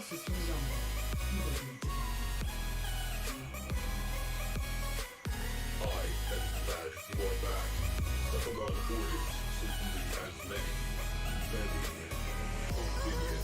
是重要的一个点之上。I can smash your back. Suffragan orders certainly as many. Very opinion.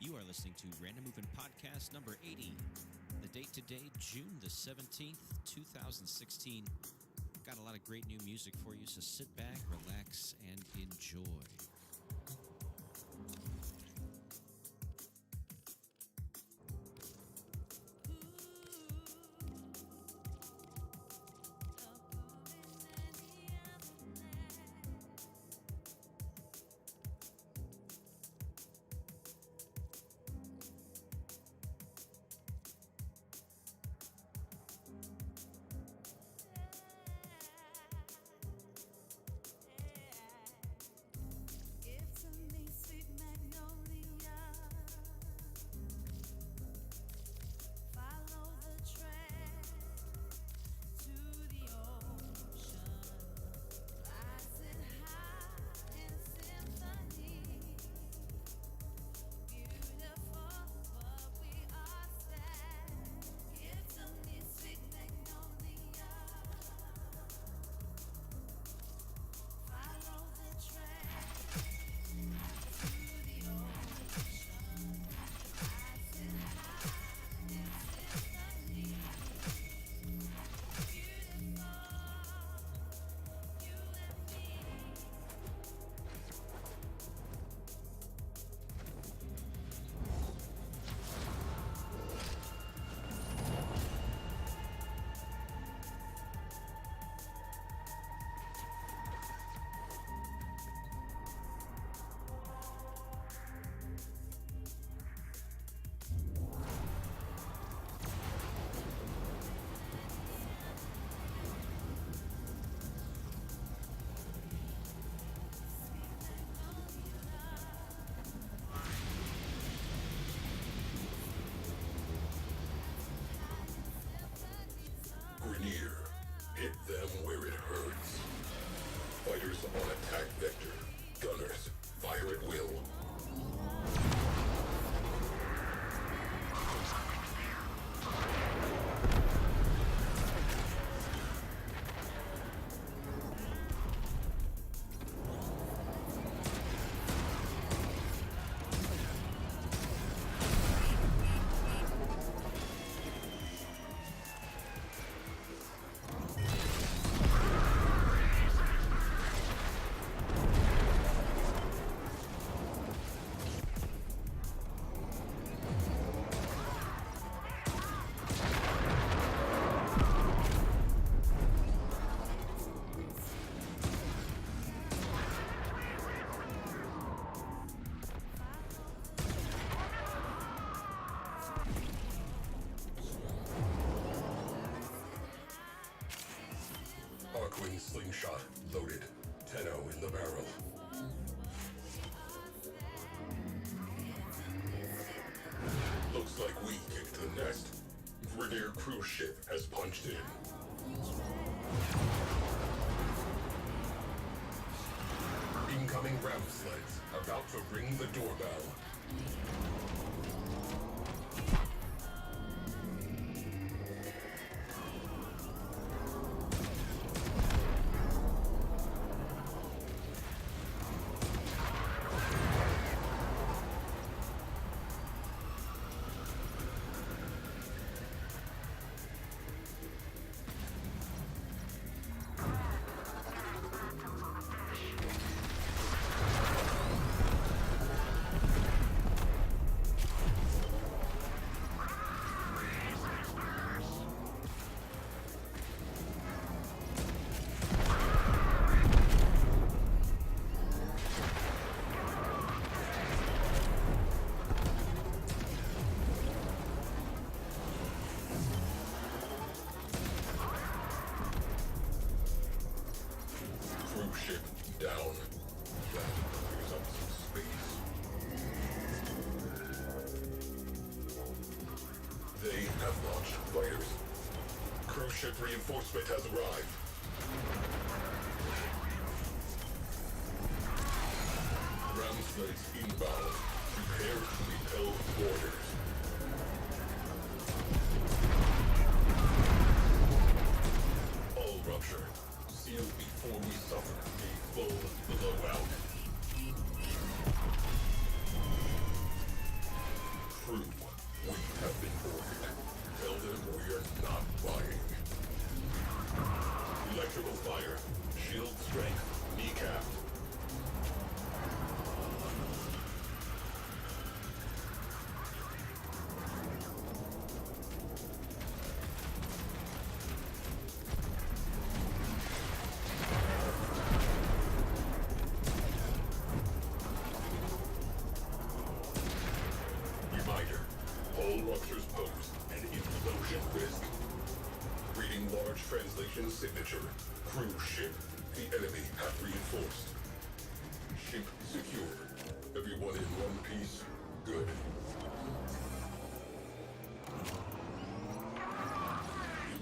You are listening to Random Movement Podcast number 80. The date today, June the 17th, 2016. Got a lot of great new music for you, so sit back, relax, and enjoy. Gatling slingshot loaded. 10-0 in the barrel. Looks like we kicked the nest. Vernier cruise ship has punched in. Incoming ram sleds about to ring the doorbell. Ship down. That clears up some space. They have launched fighters. Cruise ship reinforcement has arrived. Ram sleds inbound. Prepare to repel boarders. All rupture. Sealed before we suffer a full blowout. Crew, we have been boarded. Tell them we're not buying. Electrical fire. Shield strength. Kneecap. All ruptures pose an implosion risk. Reading large translation signature. Cruise ship. The enemy have reinforced. Ship secure. Everyone in one piece. Good.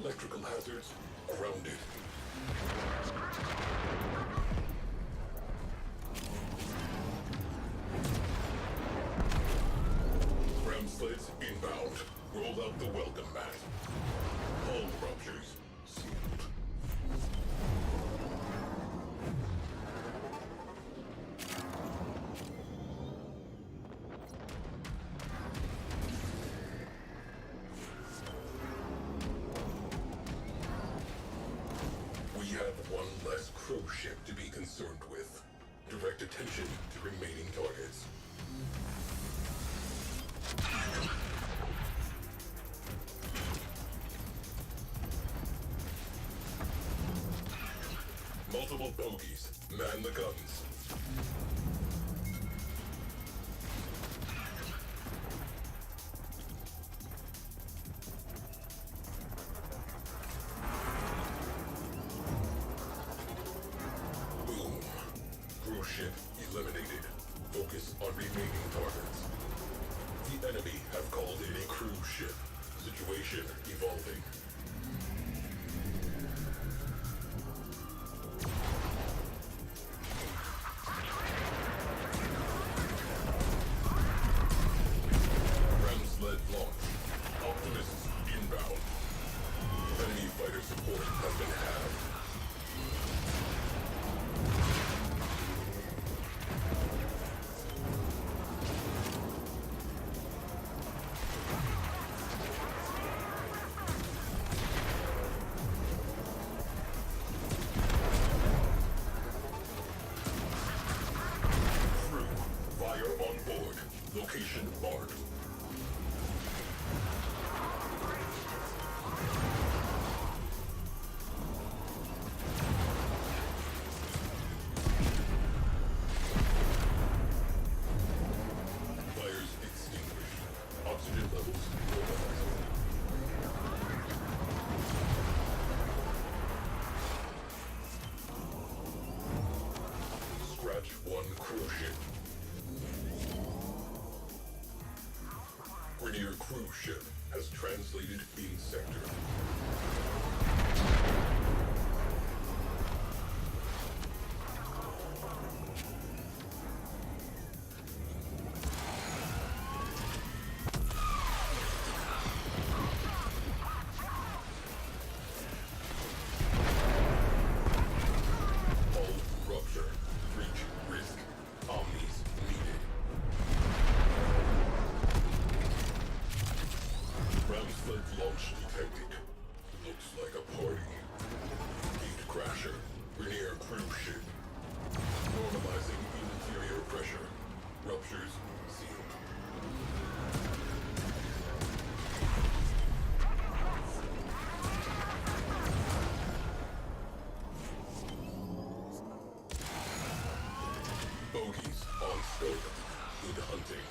Electrical hazards grounded. Sleds inbound. Roll out the welcome mat. Hull ruptures sealed. We have one less cruise ship to be concerned with. Direct attention to remaining targets. Multiple bogies. Man the guns. Boom. Cruise ship eliminated. Focus on remaining targets. The enemy have called in a cruise ship. Situation evolving. Location marked. Fires extinguished. Oxygen levels normalized. Vernier cruise ship has translated in sector. Hull rupture. Breach risk. Omnis needed. Ramsled launch detected. Looks like a party. Gate crasher. Vernier cruise ship. Normalizing interior pressure. Ruptures sealed. Bogies on scope. Good hunting.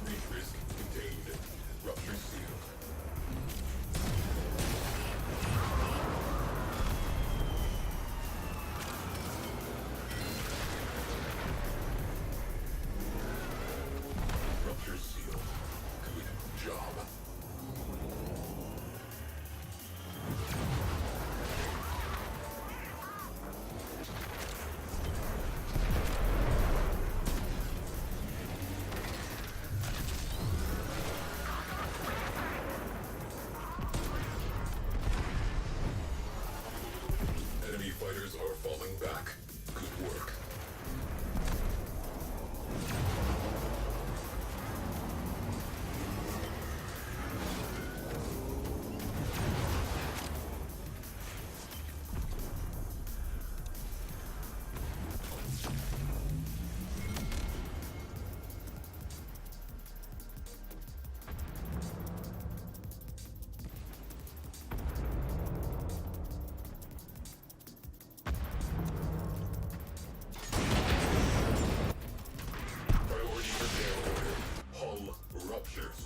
Breach risk contained. Rupture sealed. Rupture sealed. Good job. Enemy fighters are falling back. Good work. Priority repair order. Hull ruptures.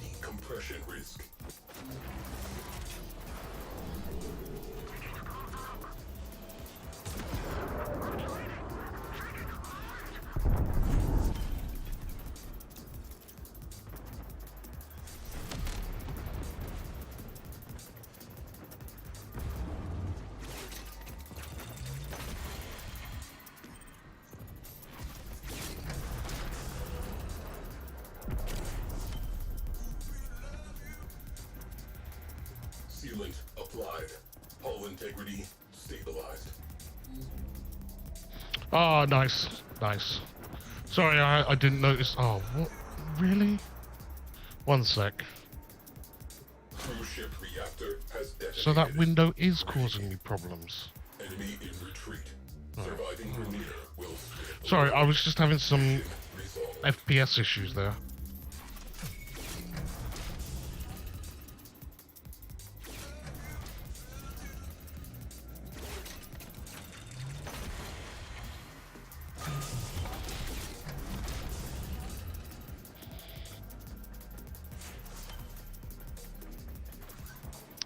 Decompression risk. Sealant applied. Hull integrity stabilized. Oh, nice. Nice. Sorry, I didn't notice. Oh, what? Really? One sec. Cruise ship reactor has detonated. So that window is causing me problems. Enemy in retreat. Surviving Vernier will split. Sorry, I was just having some Mission resolved. FPS issues there.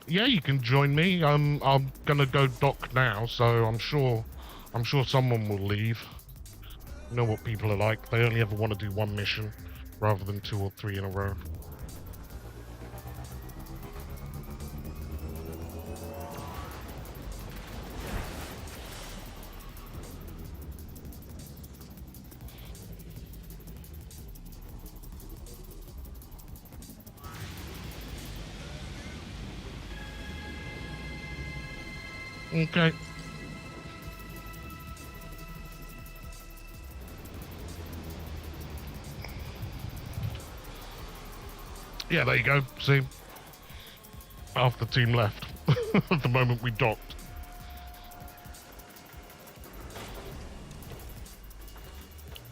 Yeah, you can join me. I'm gonna go dock now, so I'm sure someone will leave. You know what people are like. They only ever want to do one mission rather than 2 or 3 in a row. Okay. Yeah, there you go. See? Half the team left at the moment we docked.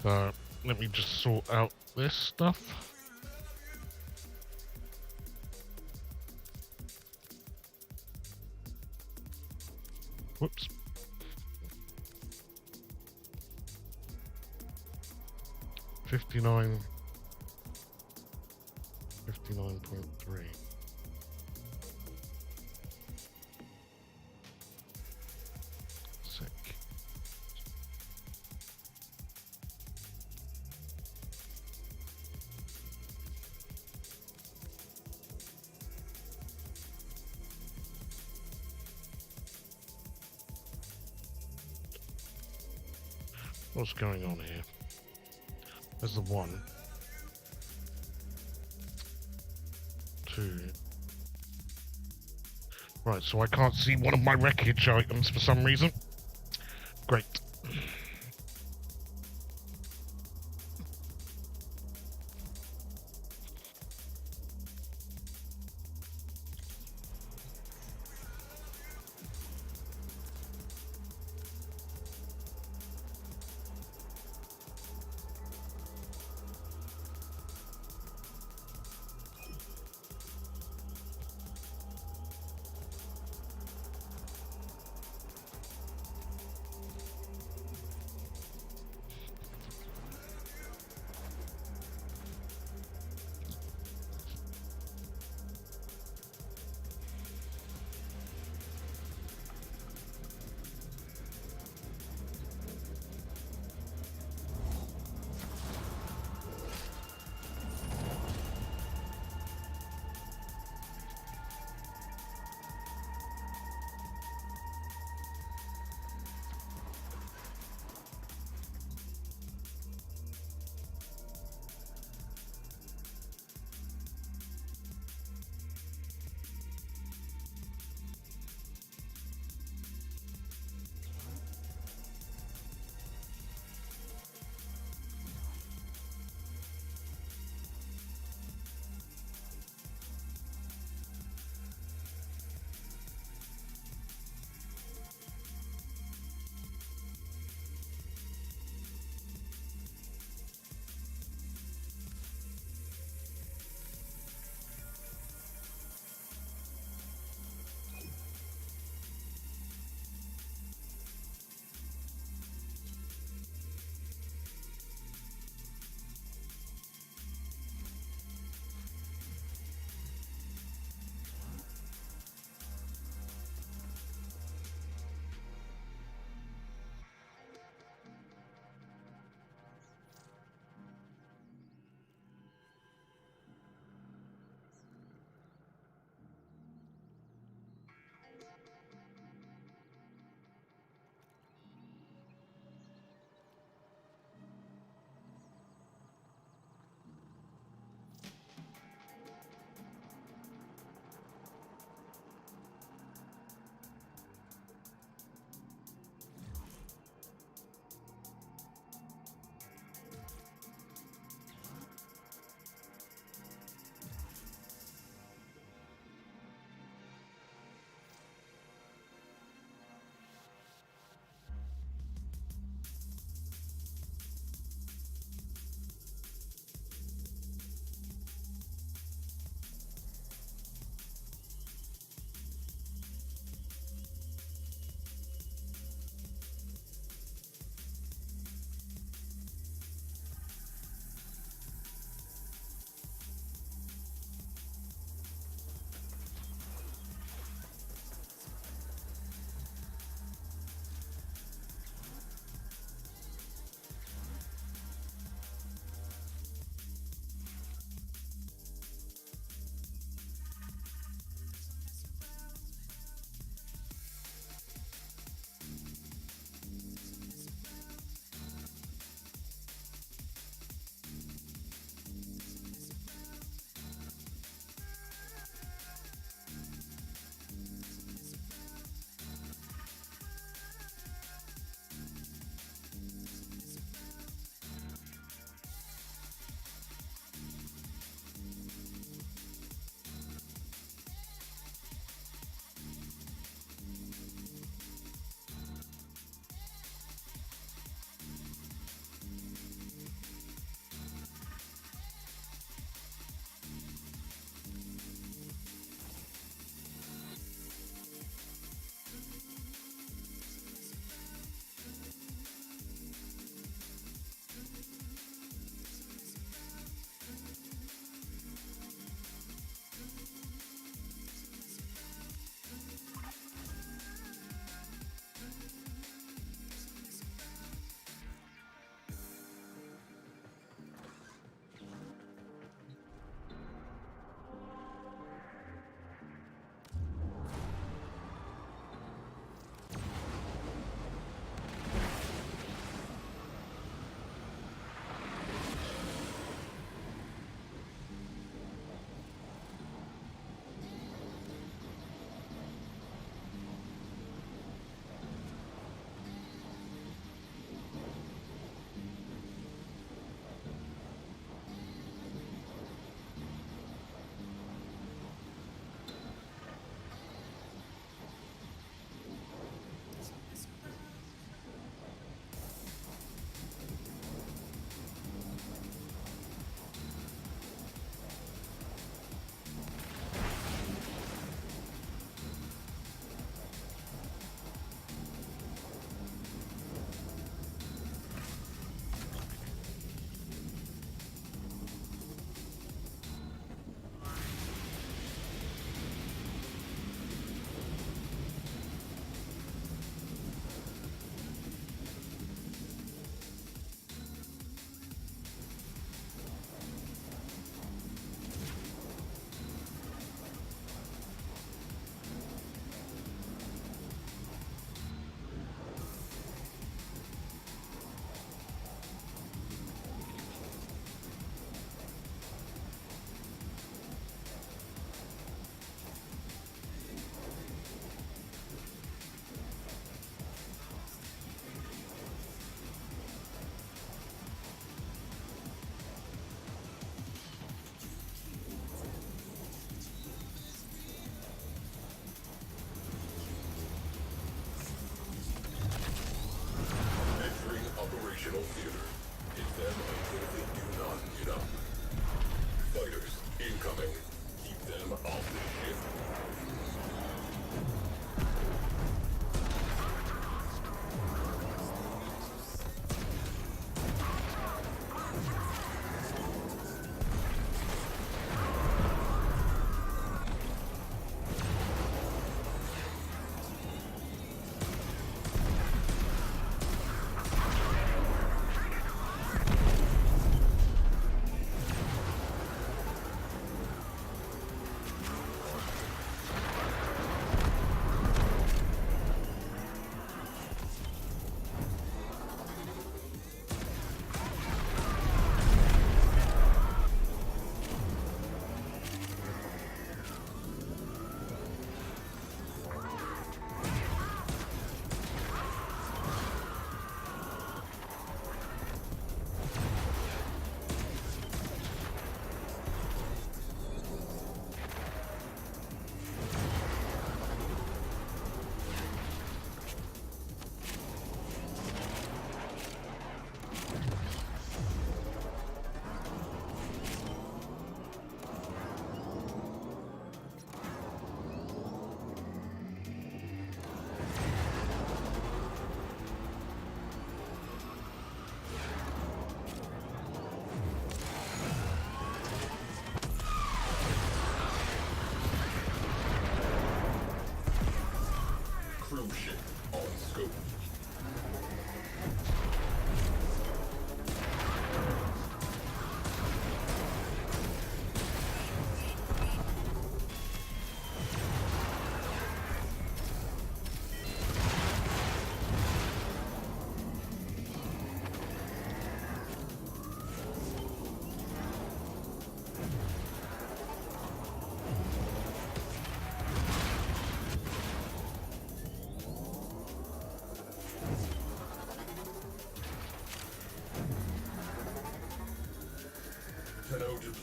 So, let me just sort out this stuff. Whoops. $59. 59.3. Sick. What's going on here? There's the 1, 2. Right, so I can't see one of my wreckage items for some reason. Great.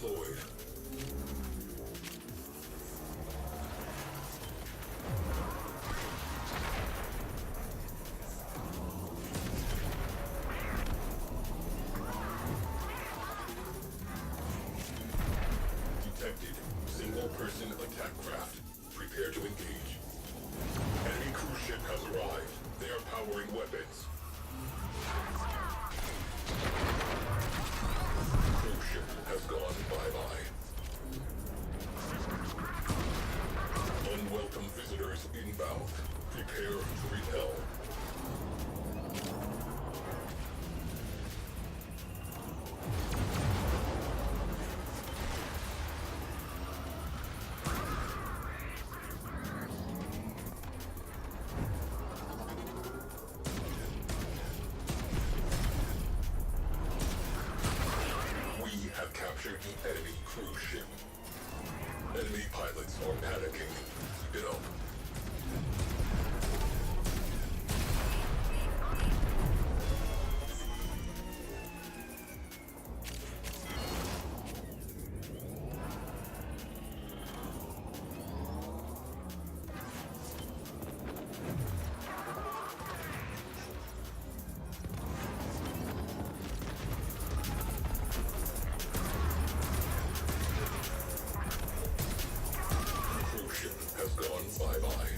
deployed. Detected. Single-person attack craft. Prepare to engage. Enemy cruise ship has arrived. They are powering weapons. Cruise ship has gone bye-bye. Unwelcome visitors inbound. Prepare to repel. We have captured the enemy cruise ship. Enemy pilots are panicking. Keep it up. Cruise ship has gone bye-bye.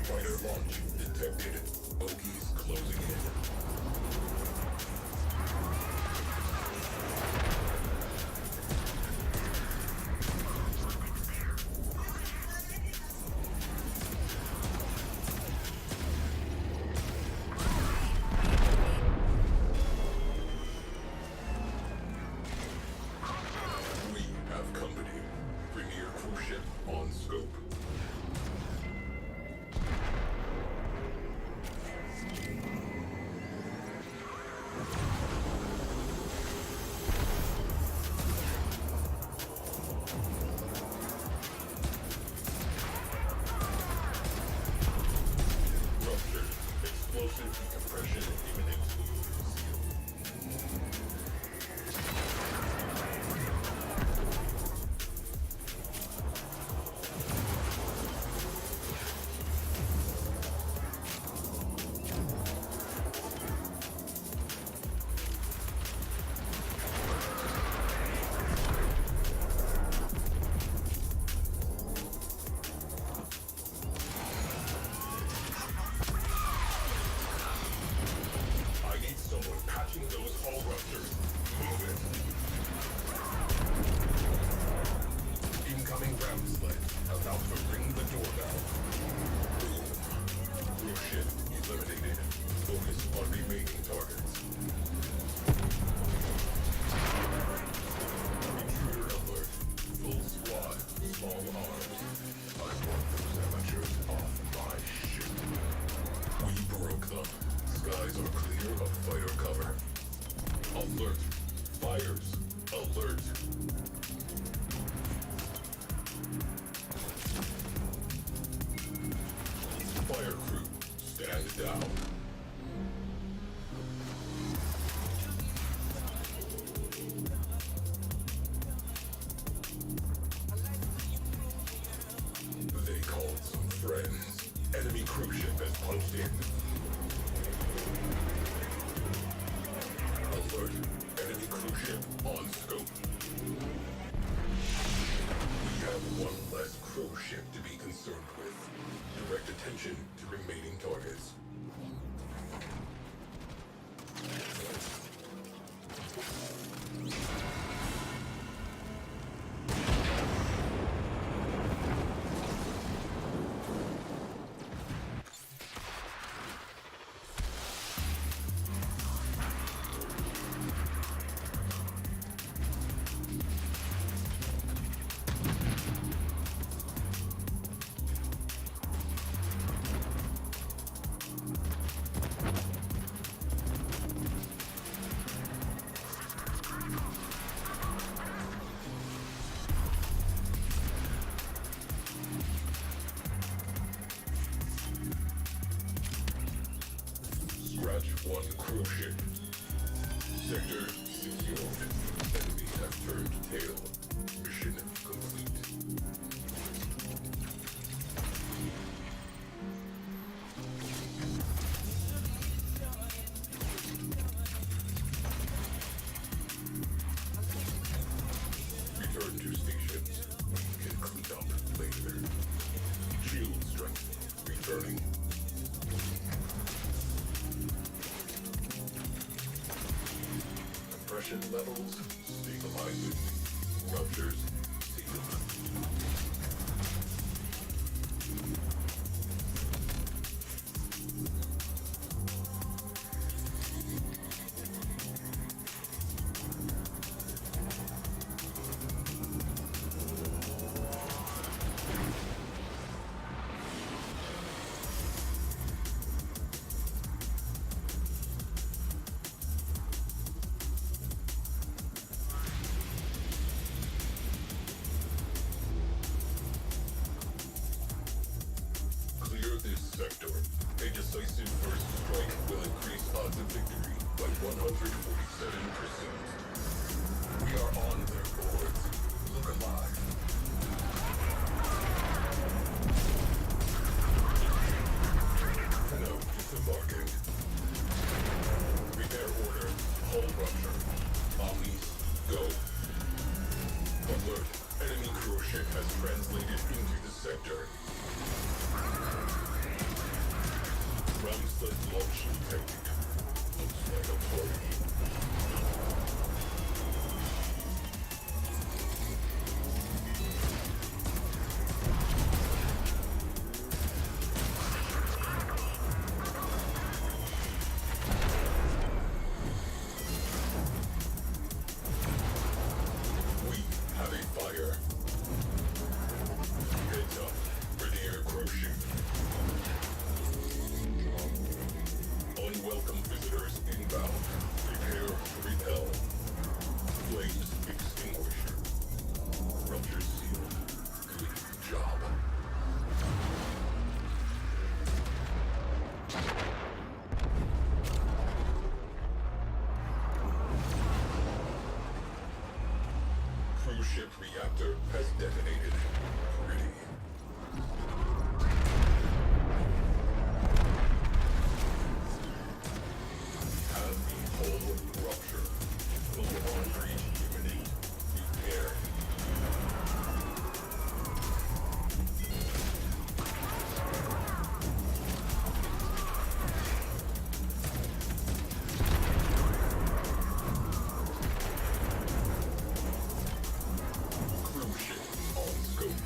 Fighter launch detected. Bogies closing in. We have company. Premier cruise ship on scope. Rupture. Explosive decompression imminent. I need someone patching those hull ruptures. Move it. Incoming ground sled. About to ring the doorbell. Boom. Cruise ship eliminated. Focus on remaining targets. Intruder alert. Full squad. Small arms. I want those amateurs off my ship. We broke them. Skies are clear of fighter cover. Alert. Fires. Alert. Fire crew. Stand down. They called some friends. Enemy cruise ship has punched in. Alert. Enemy cruise ship on scope. We have one less cruise ship to be concerned with. Direct attention to remaining targets. One crew ship. Sector secured. Enemy have turned tail. Mission complete. Return to stations. We can clean up later. Shield strength returning. Compression levels stabilizing. Ruptures sealed. Clear this sector. A decisive first strike will increase odds of victory by 147%. We are on their boards. Look alive. No disembarking. Repair order. Hull rupture. Omnis, go. Alert. Enemy crew ship has translated into the sector. Ramstead launching technique. Looks like a party. We have a fire. Heads up. Rainier crew ship. Unwelcome visitors inbound. Prepare to repel. Flames extinguished. Rupture sealed. Good job. Cruise ship reactor has detonated. Pretty. Have the hull rupture. Full laundry imminent. Repair. Cruise ship on scope.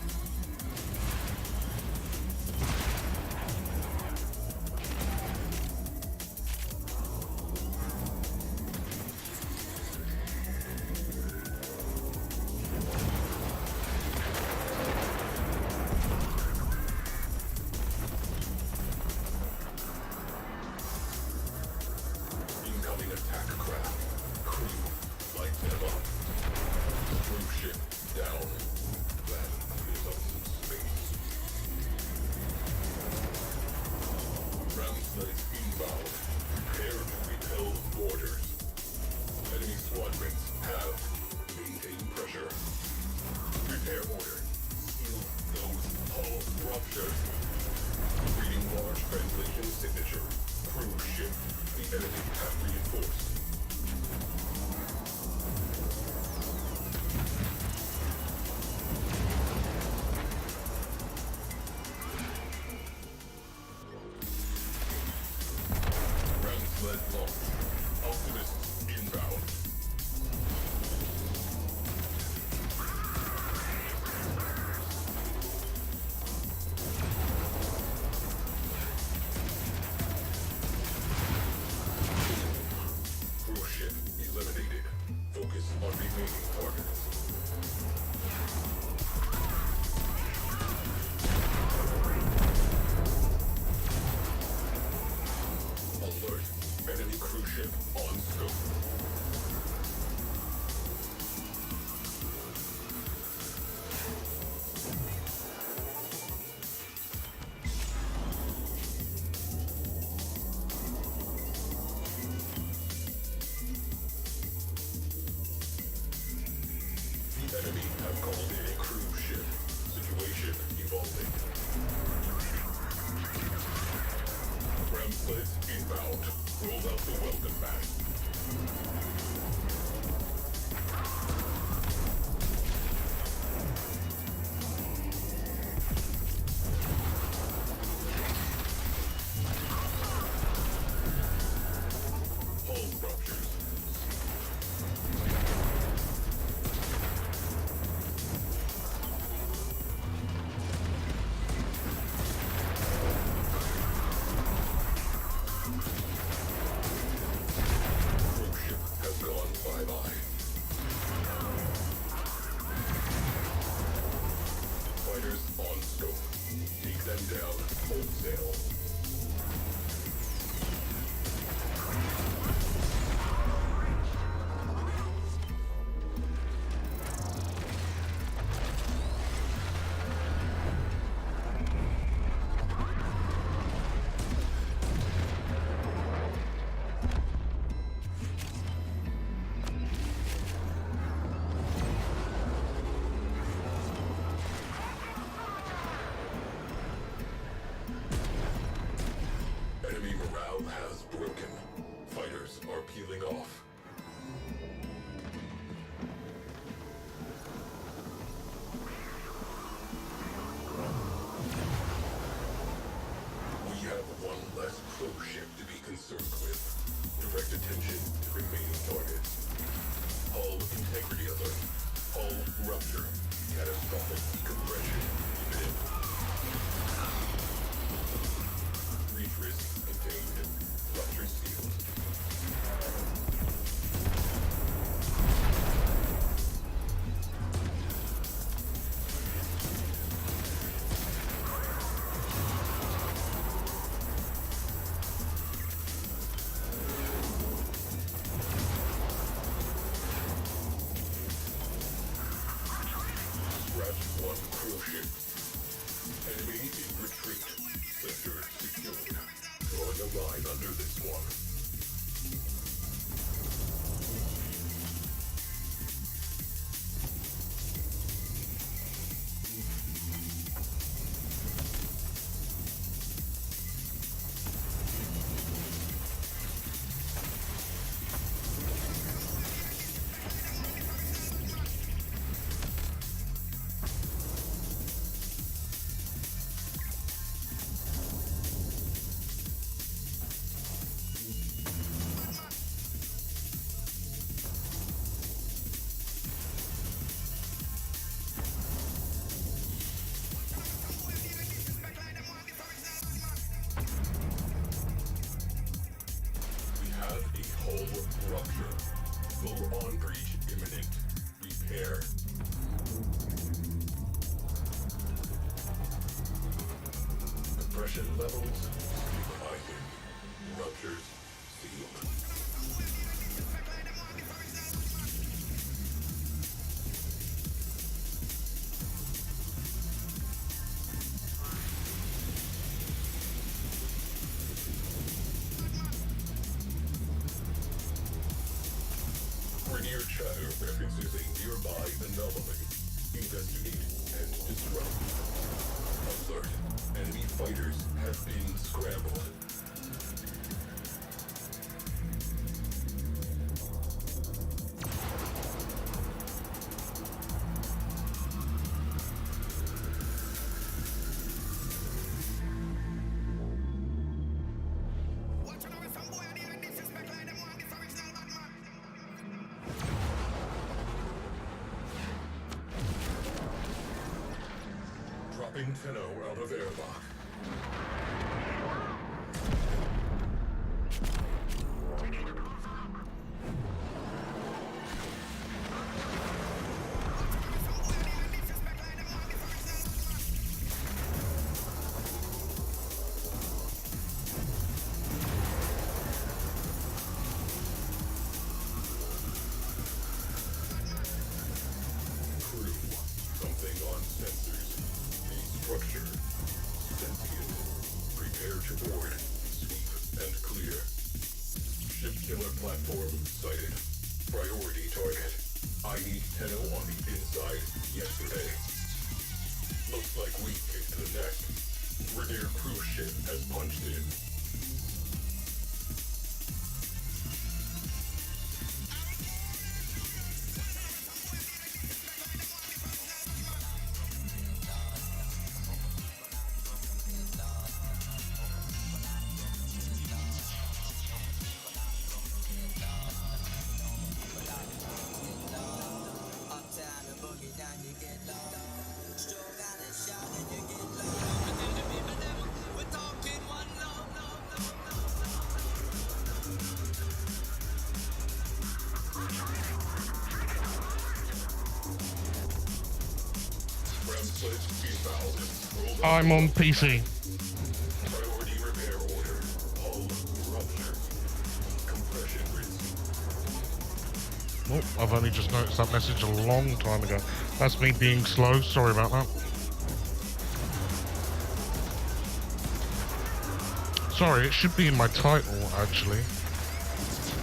Inbound. Roll out the welcome mat. Hull ruptures. Cruise ship has gone bye-bye. Fighters on scope. Take them down wholesale. Enemy morale has broken. Fighters are peeling off. We have one less close ship to be concerned with. Direct attention to remaining targets. Hull integrity alert. Hull rupture. Catastrophic decompression imminent. Reach risk contained. Rupture sealed. Scratch one cruise ship. Enemy in retreat. Sector secured. Drawing a line under this one. We have a hull rupture. Full-on breach imminent. Repair. Compression levels stabilizing. Ruptures sealed. Rainier chatter references a nearby anomaly. Investigate and disrupt. Alert. Enemy fighters have been scrambled. Dropping Tenno out of airlock. Crew, something on sensors. A structure. Sentient. Prepare to board. Sweep and clear. Ship killer platform sighted. Priority target. I need Tenno on the inside yesterday. Looks like we kicked the neck. Rainier cruise ship has punched in. I'm on PC. Priority repair order. Hull rupture. Compression risk. Oh, I've only just noticed that message a long time ago. That's me being slow. Sorry about that. Sorry, it should be in my title, actually.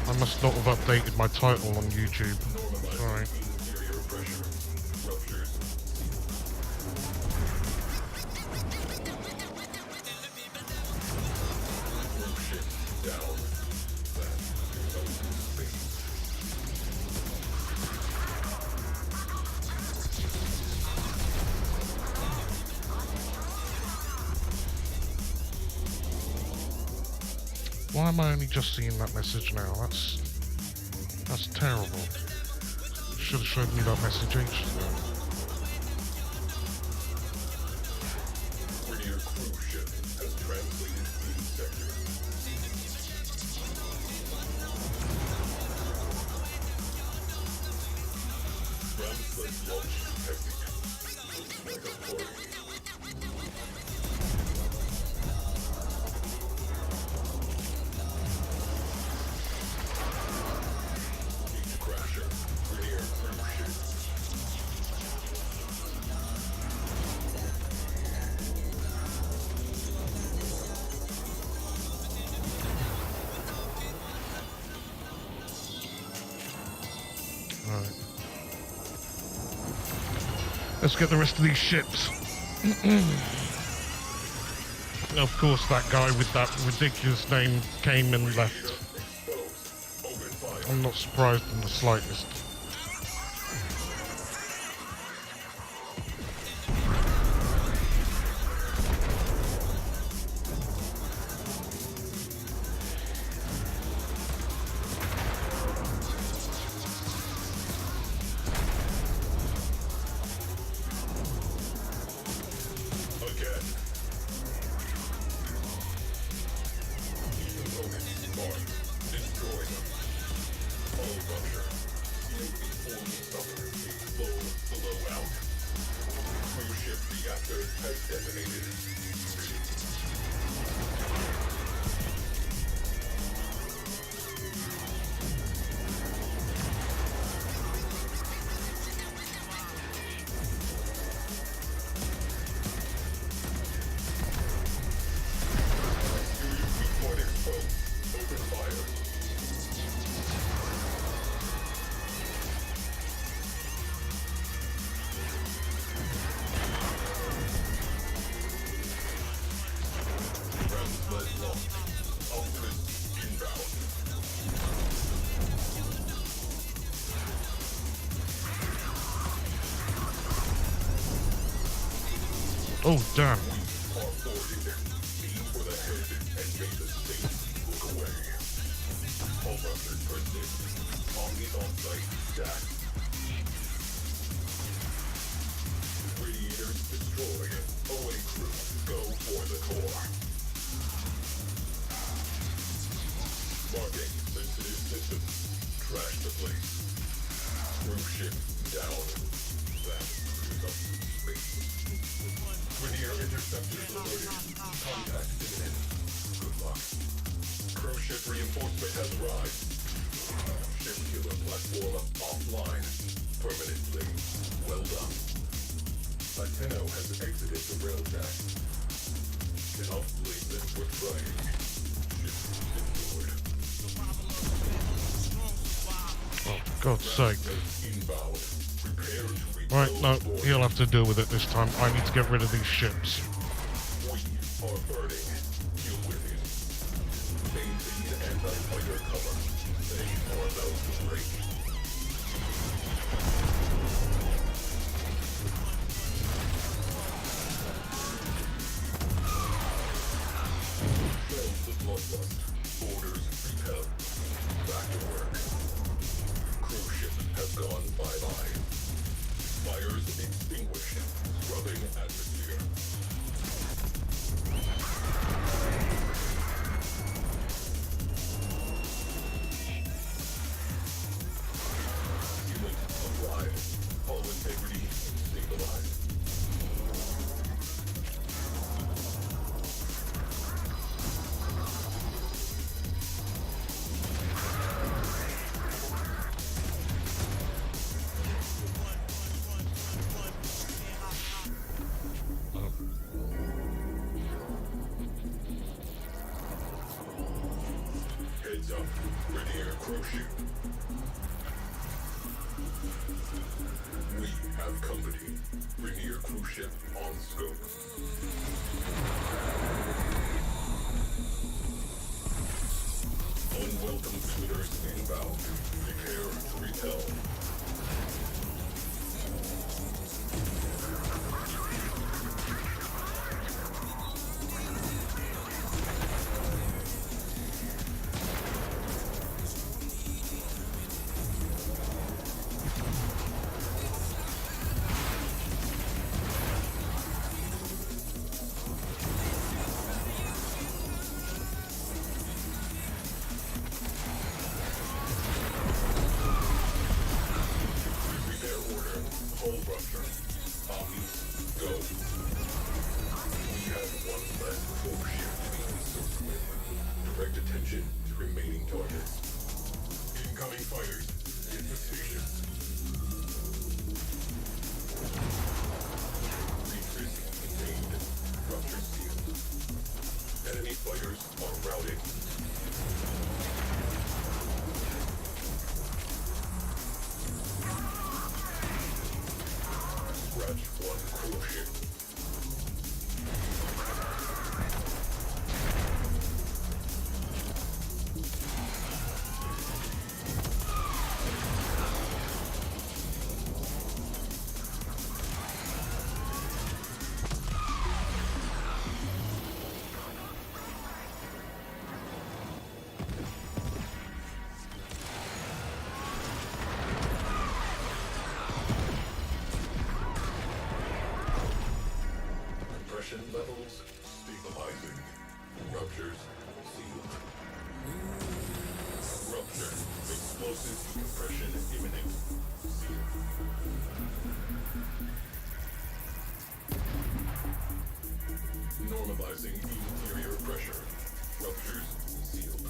I must not have updated my title on YouTube. Sorry. Interior pressure. Ruptures. Cruise ship down. That is open space. Why am I only just seeing that message now? That's terrible. Should have showed me that message ages ago. Prettier cruise ship has translated in sector. Ramsless launch technique. Looks like a party. Beach crasher. Prettier cruise ship. Right. Let's get the rest of these ships. Of course, that guy with that ridiculous name came and left. Exposed. Open fire. I'm not surprised in the slightest. Again. Components marked. Destroy them. Hull rupture. Before we suffer a slow blowout. Cruise ship reactor has detonated. Point exposed. Open fire. Ramsless launch. Ultimate inbound. Oh, damn. Are boarded. Aim for the head and make the safe look away. Hull rupture persist. Omnis on site. Stack. Radiators destroyed. Away crew. Go for the core. Marking sensitive systems. Trash the place. Cruise ship down. That is up to space. Linear interceptors alerted. Contact imminent. Good luck. Cruise ship reinforcement has arrived. Ship killer platform offline. Permanently. Well done. Latino has exited the rail jack. Cannot believe that we're trying. Ship destroyed. Oh, for God's sake. Inbound. Prepare to rebuild Right, no, board. he'll have to deal with it this time. I need to get rid of these ships. We are burning. Deal with it. Maintain anti-fighter cover. They are about to break. Shells the bloodlust. Orders repelled. Back to work. Cruise ship has gone bye-bye. Fires extinguished. Scrubbing atmosphere. Sealant applied. Hull integrity stabilized. cruise ship. We have company. Rainier cruise ship on scope. Unwelcome visitors inbound. Prepare to repel. Hull rupture. Omnis, go. We have one less full ship to be concerned with. Direct attention to remaining targets. Incoming fighters. Hit the station. Retreat contained. Rupture sealed. Enemy fighters are routing. Scratch one cruise ship. Compression levels stabilizing. Ruptures sealed. Rupture. Explosive decompression imminent. Sealed. Normalizing interior pressure. Ruptures sealed.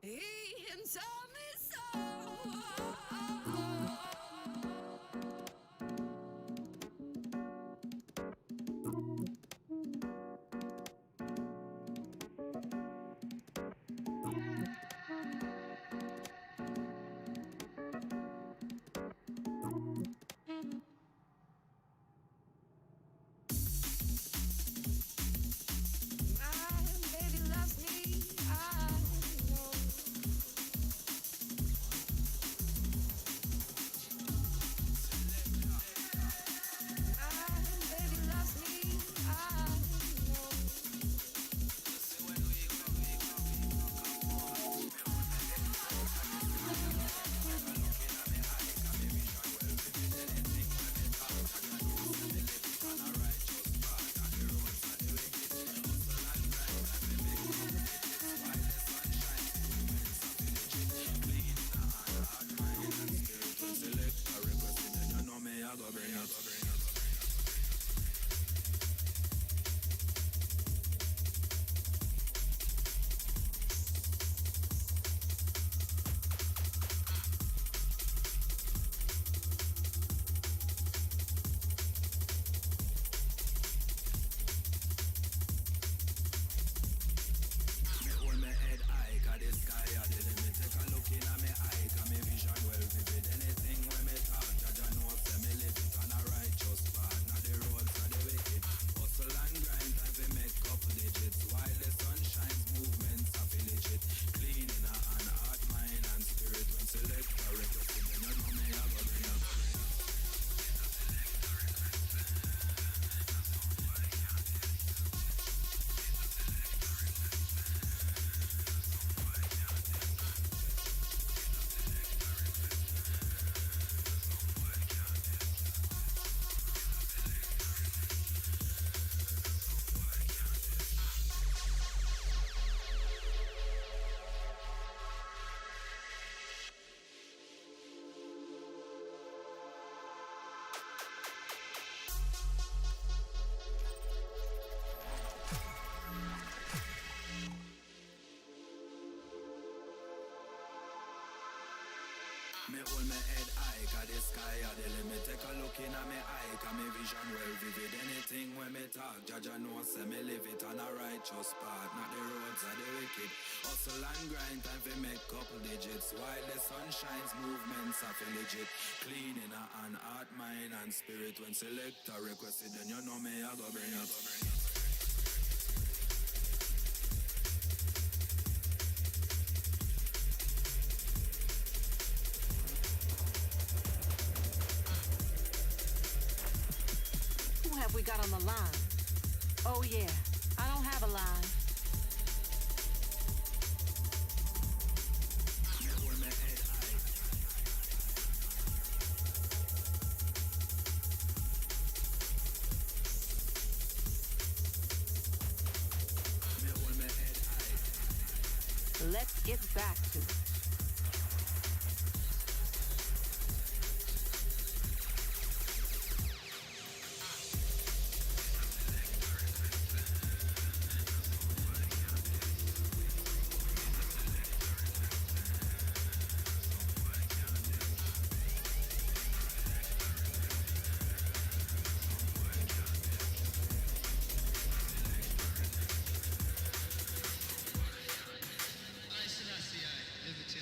He himself is so. My baby loves me, I know. My baby loves me, I know. Me hold me head high, 'cause the sky are the limit. Take a look in at me eye, 'cause me vision well vivid. Anything when me talk, Jaja know say me live it on a righteous path, not the roads of the wicked. Hustle and grind, time for make couple digits. While the sun shines, movements are feel legit. Clean in a hand, heart, mind and spirit. When selector requested, then you know me, I go bring it. Who have we got on the line? Oh yeah, I don't have a line. Me hold me head high. Me hold me head high. Let's get back to it. I Selassie, I,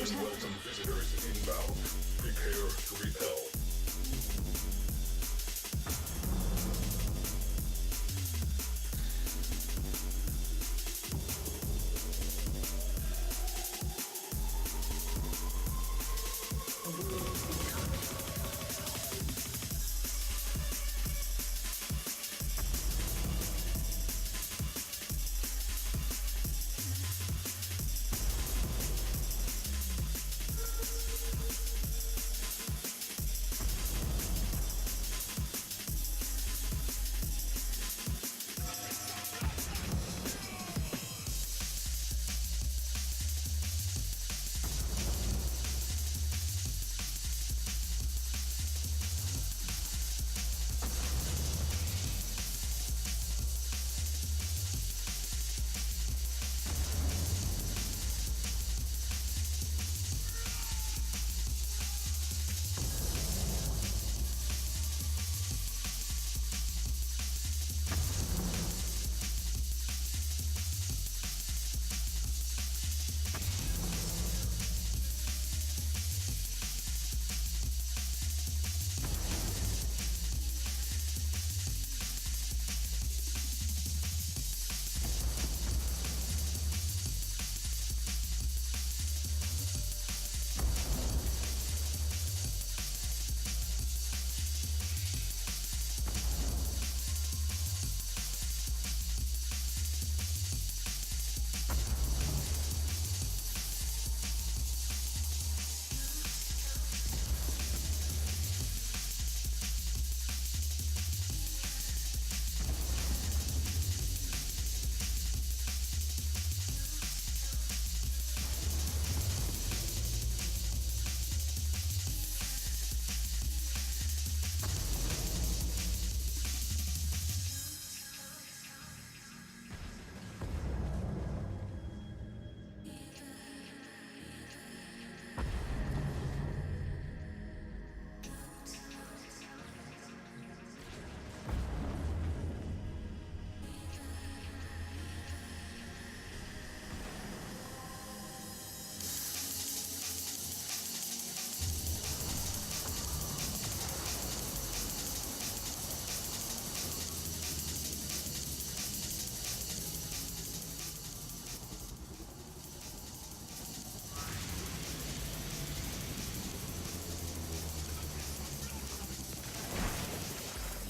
Unwelcome visitors inbound. Prepare to repel.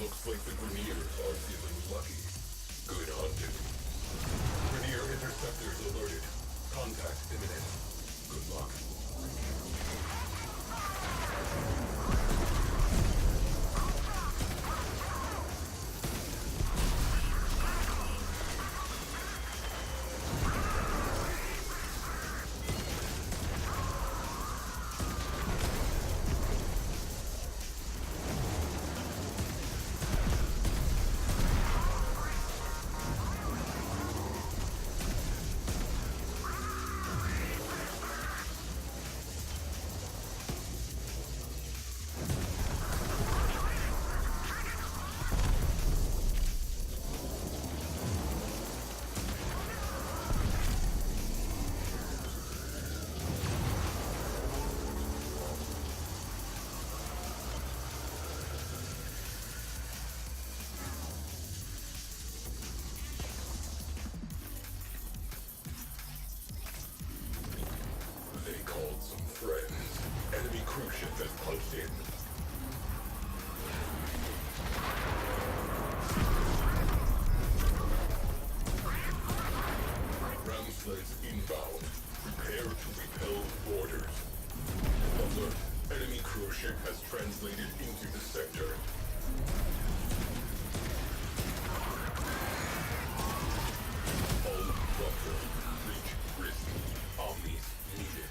Looks like the Greniers are feeling lucky. Good hunting. Grenier interceptors alerted. Contact imminent. Good luck. They called some friends. Enemy cruise ship has punched in. Ram sleds inbound. Prepare to repel boarders. Alert. Enemy cruise ship has translated into the sector. All rupture. Reach risk. Omnis needed.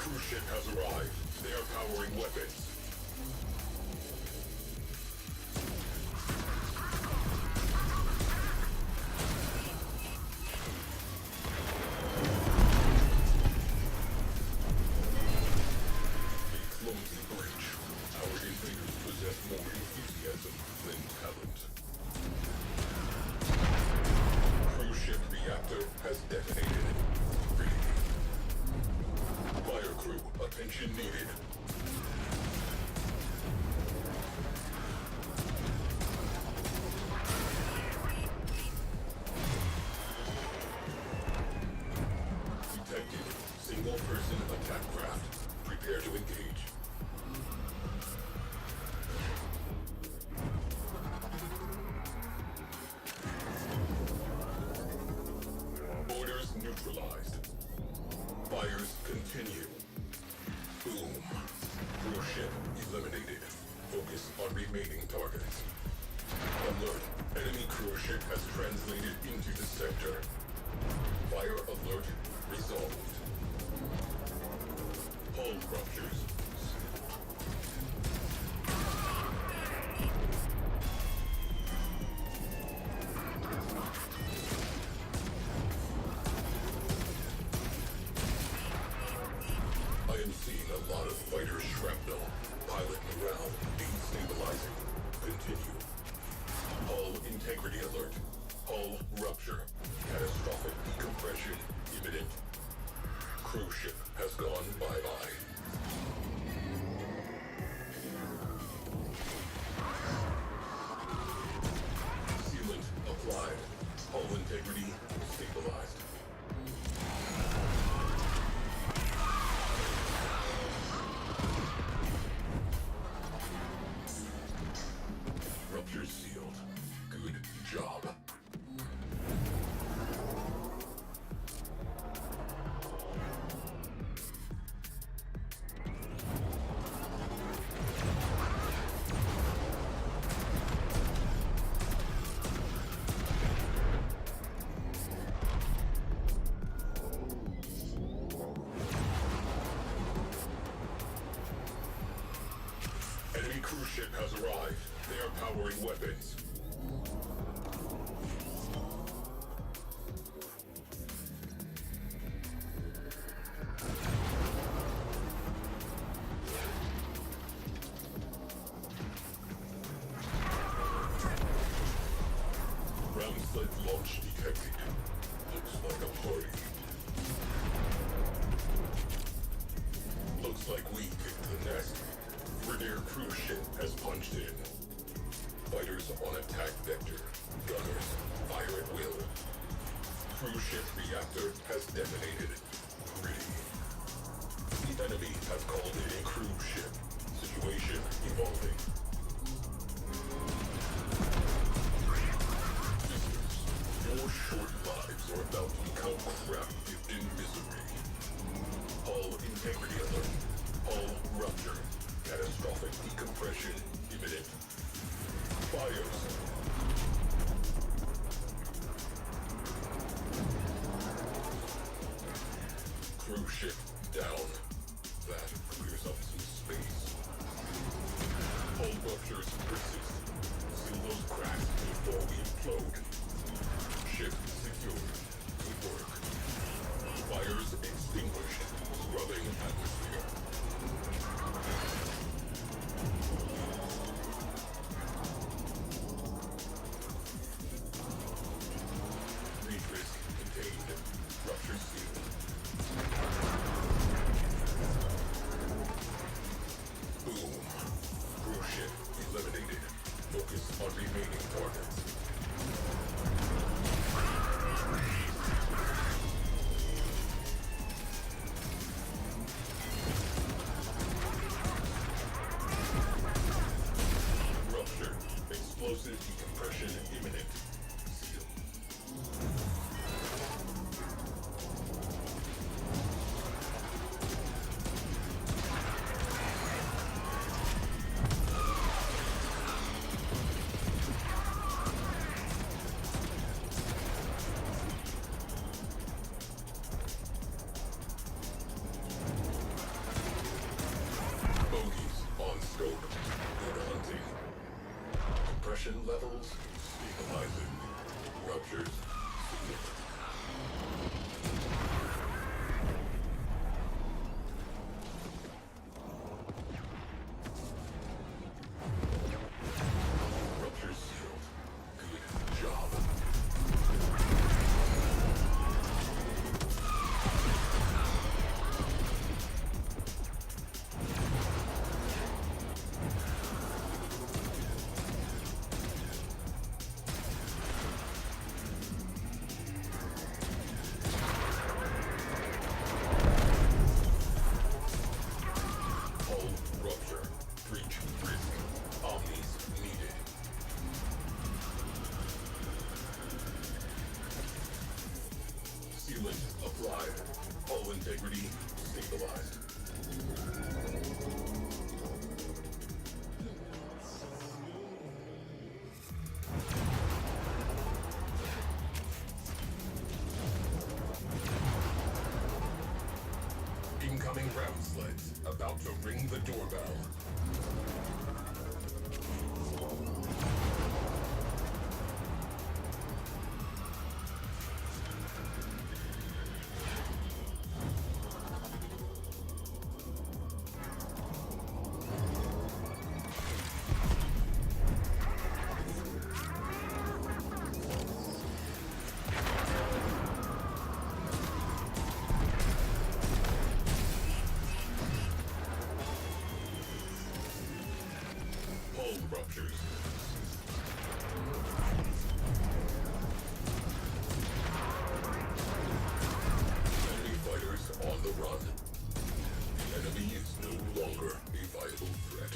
cruise ship has arrived. They are powering weapons. A clumsy bridge. Our invaders possess more enthusiasm than talent. Cruise ship reactor has detonated. Fire crew, attention needed. Detected. Single-person attack craft. Prepare to engage. Orders neutralized. Fires continue. Boom. Cruise ship eliminated. Focus on remaining targets. Alert. Enemy cruise ship has translated into the sector. Fire alert resolved. Hull ruptures. I am seeing a lot of fighter shrapnel. Pilot morale destabilizing. Continue. Hull integrity alert. Hull rupture. Catastrophic decompression imminent. Cruise ship has gone bye-bye. Sealant applied. Hull integrity stabilized. Rupture sealed. Good job. Enemy cruise ship has arrived. They are powering weapons. Ground sled launch detected. Looks like a party. Looks like we picked the nest. Vernier cruise ship has punched in. Fighters on attack vector. Gunners, fire at will. Cruise ship reactor has detonated. Gritty. The enemy has called in a cruise ship. Situation evolving. Visitors, your short lives are about to become crafted in misery. Hull integrity alert. Hull rupture. Catastrophic decompression imminent. Fires. Cruise ship down. That clears up some space. Hull ruptures persist. Seal those cracks before we implode. Ship secured. Good work. Fires extinguished. Scrubbing atmosphere. Risk contained. Rupture sealed. Boom. Cruise ship eliminated. Focus on remaining targets. stabilized. Incoming ground sleds, about to ring the doorbell. Hull ruptures. Enemy fighters on the run. The enemy is no longer a viable threat.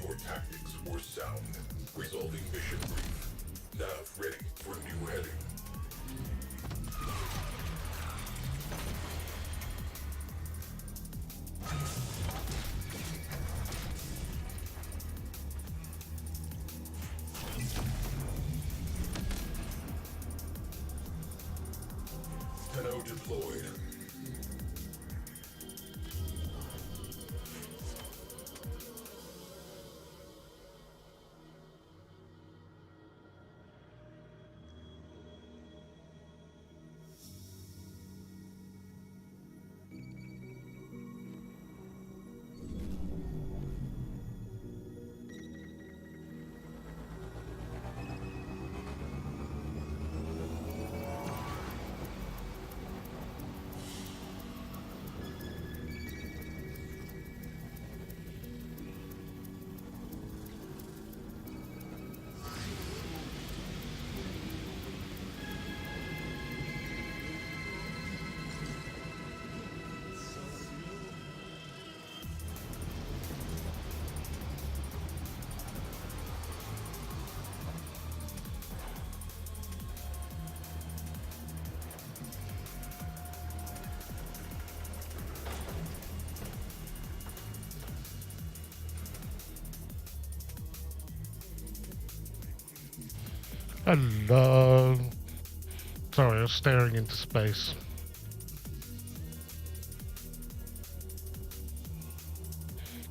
Your tactics were sound. Resolving mission brief. Nav ready for new heading. Tenno deployed. Hello. Sorry, I was staring into space.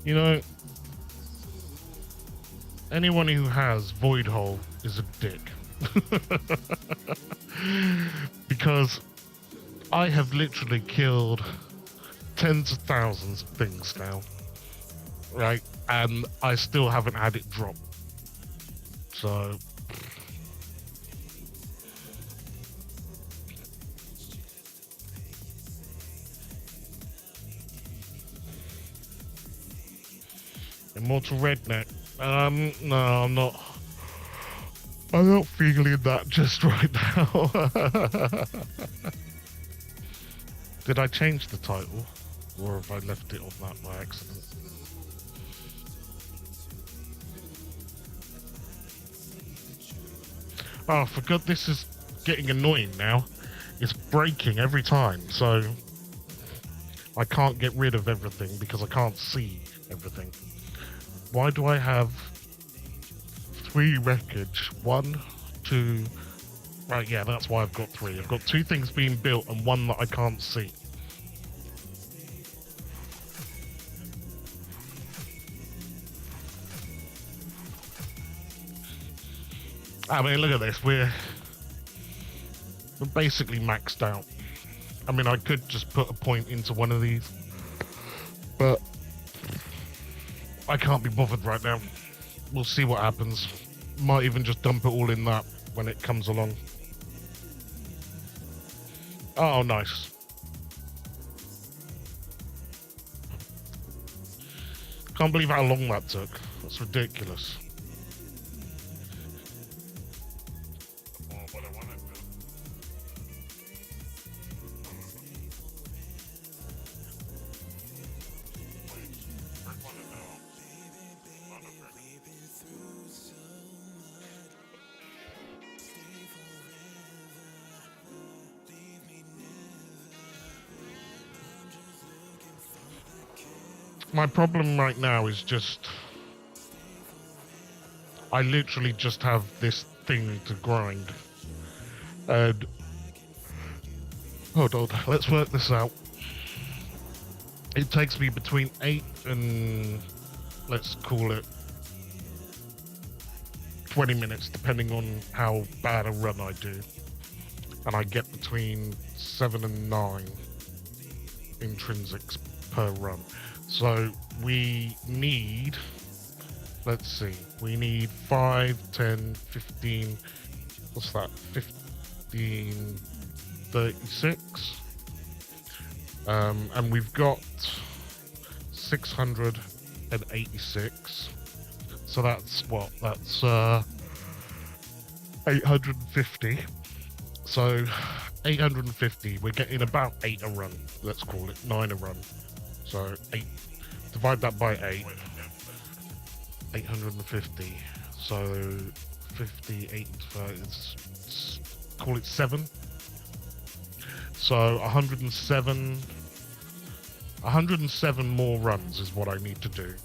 You know, anyone who has Void Hole is a dick. Because I have literally killed tens of thousands of things now. Right? And I still haven't had it drop. So... Immortal Redneck. No, I'm not. I'm not feeling that just right now. Did I change the title? Or have I left it on that by accident? Oh, for God, this is getting annoying now. It's breaking every time, so I can't get rid of everything because I can't see everything. Why do I have 3 wreckage? 1, 2... Right, yeah, that's why I've got 3. I've got 2 things being built and 1 that I can't see. I mean, look at this. We're basically maxed out. I mean, I could just put a point into one of these, but I can't be bothered right now. We'll see what happens. Might even just dump it all in that when it comes along. Oh, nice. Can't believe how long that took. That's ridiculous. My problem right now is just I literally just have this thing to grind. And hold on, let's work this out. It takes me between 8 and let's call it 20 minutes, depending on how bad a run I do. And I get between 7 and 9 intrinsics per run. So we need, let's see, we need 5, 10, 15, what's that, 15, 36. And we've got 686. So that's what? That's 850. So 850, we're getting about 8 a run. Let's call it 9 a run. So 8, divide that by 8. 850. So 58, call it 7. So 107 more runs is what I need to do.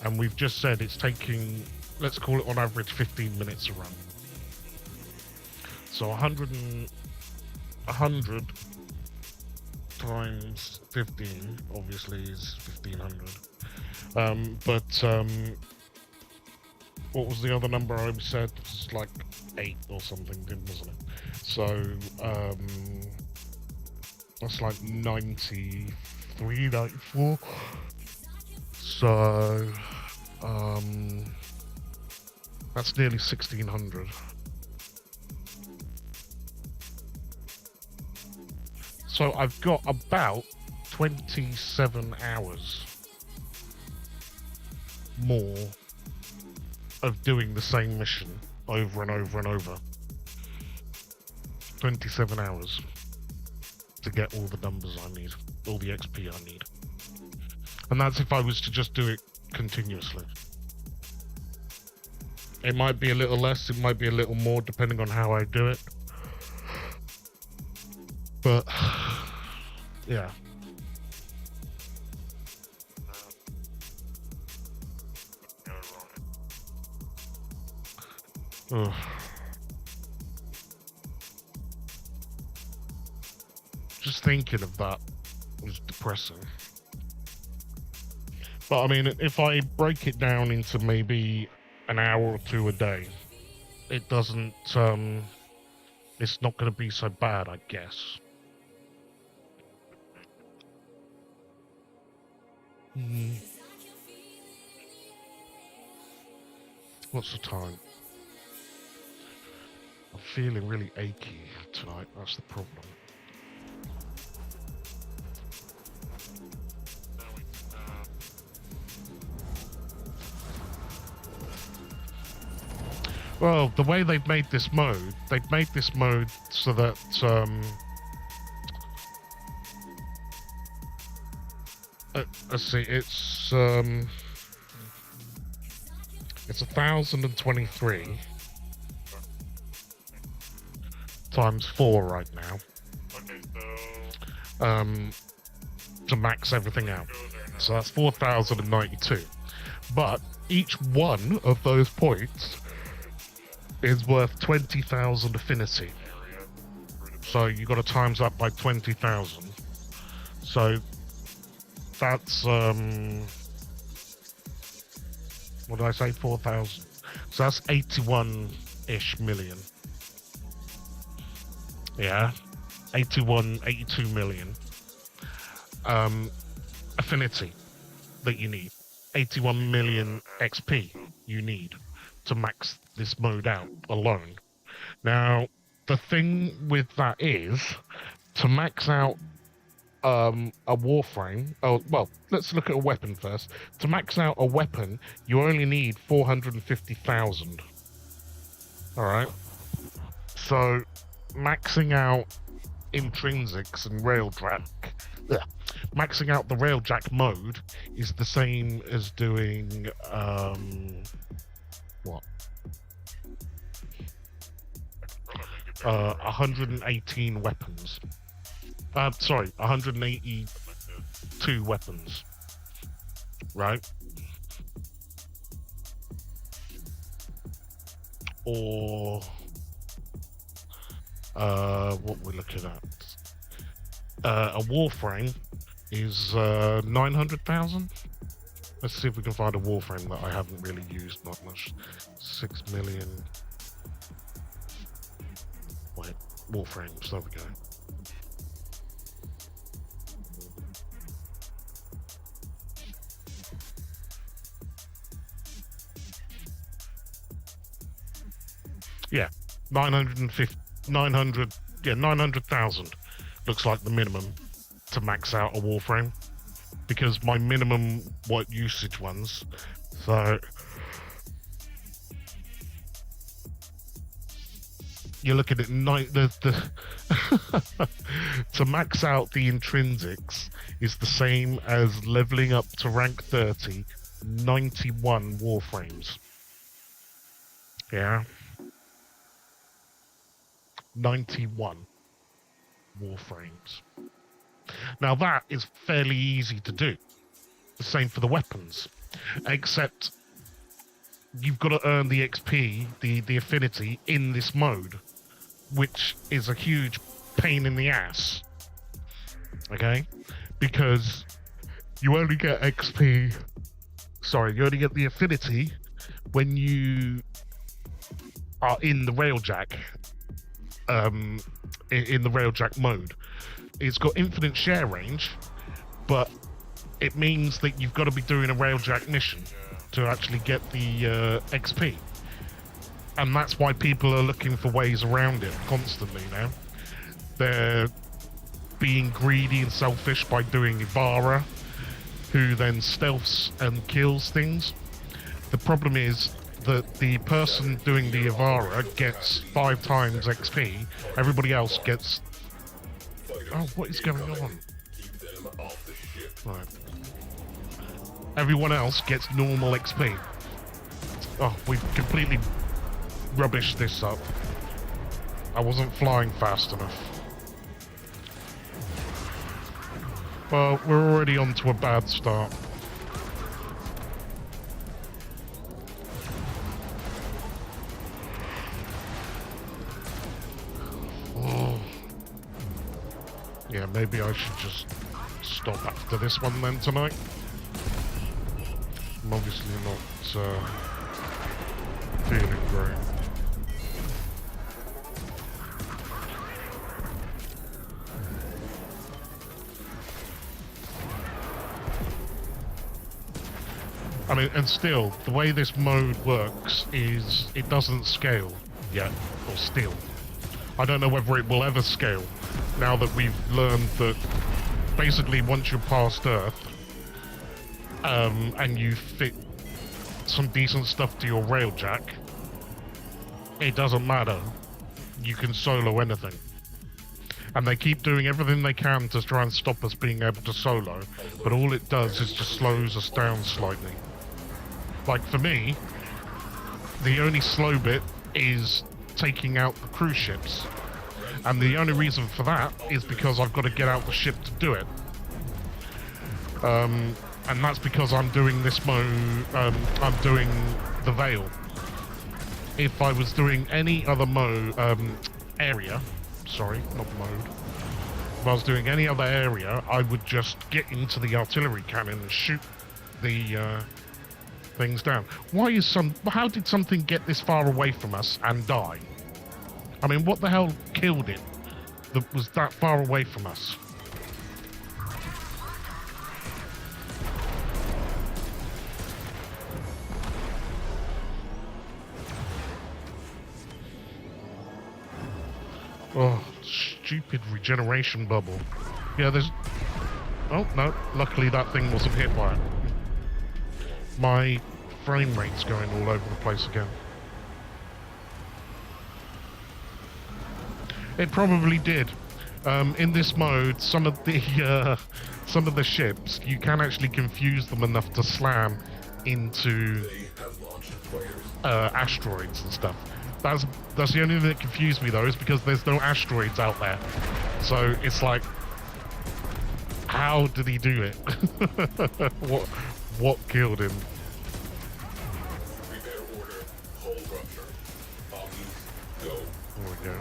And we've just said it's taking, let's call it on average 15 minutes a run. So 100 times 15 obviously is 1500. What was the other number I said? It was like 8 or something, wasn't it? So that's like 93, 94. So that's nearly 1600. So I've got about 27 hours more of doing the same mission over and over and over. 27 hours to get all the numbers I need, all the XP I need. And that's if I was to just do it continuously. It might be a little less, it might be a little more, depending on how I do it. But, yeah. Ugh. Just thinking of that was depressing. But I mean, if I break it down into maybe an hour or 2 a day, it doesn't, it's not going to be so bad, I guess. What's the time? I'm feeling really achy tonight, that's the problem. Well, the way they've made this mode so that, let's see, it's 1023 times 4 right now. To max everything out. So that's 4092. But each one of those points is worth 20,000 affinity. So you got to times that by 20,000. So that's what did I say? 4,000. So that's 81-ish million. Yeah, 82 million. Affinity that you need. 81 million XP you need to max this mode out alone. Now, the thing with that is, to max out a warframe, oh, well, let's look at a weapon first. To max out a weapon, you only need 450,000. Alright? So, maxing out intrinsics and railjack, maxing out the railjack mode is the same as doing, what? 118 weapons. Sorry, 182 weapons. right? Or what we're looking at, a Warframe is 900,000. Let's see if we can find a Warframe that I haven't really used not much. 6 million. Wait, Warframes. There we go. Yeah, 900,000 looks like the minimum to max out a Warframe, because my minimum usage ones, so you're looking at to max out the intrinsics is the same as leveling up to rank 30, 91 Warframes. Yeah. 91 Warframes. Now that is fairly easy to do. The same for the weapons, except you've got to earn the XP, the affinity in this mode, which is a huge pain in the ass. Okay? Because you only get XP. Sorry, you only get the affinity when you are in the railjack. In the railjack mode. It's got infinite share range, but it means that you've got to be doing a railjack mission to actually get the XP. And that's why people are looking for ways around it constantly now. They're being greedy and selfish by doing Ibarra, who then stealths and kills things. The problem is that the person doing the Ibarra gets 5 times XP. Everybody else gets... Oh, what is going on? Right. Everyone else gets normal XP. Oh, we've completely rubbished this up. I wasn't flying fast enough. Well, we're already on to a bad start. Oh. Yeah, maybe I should just stop after this one then tonight. I'm obviously not feeling great. I mean, and still, the way this mode works is it doesn't scale yet, or still. I don't know whether it will ever scale, now that we've learned that basically once you're past Earth, and you fit some decent stuff to your railjack, it doesn't matter. You can solo anything. And they keep doing everything they can to try and stop us being able to solo, but all it does is just slows us down slightly. Like for me, the only slow bit is taking out the cruise ships. And the only reason for that is because I've got to get out the ship to do it. And that's because I'm doing this mode, I'm doing the Veil. If I was doing any other area, sorry, not mode. If I was doing any other area, I would just get into the artillery cannon and shoot the things down. How did something get this far away from us and die? I mean, what the hell killed it that was that far away from us? Oh, stupid regeneration bubble. Yeah, there's... Oh, no. Luckily that thing wasn't hit by it. My frame rate's going all over the place again. It probably did. In this mode, some of the ships, you can actually confuse them enough to slam into asteroids and stuff. That's the only thing that confused me though, is because there's no asteroids out there. So it's like, how did he do it? what killed him. Repair order, hull rupture. Obvious, go. There we go.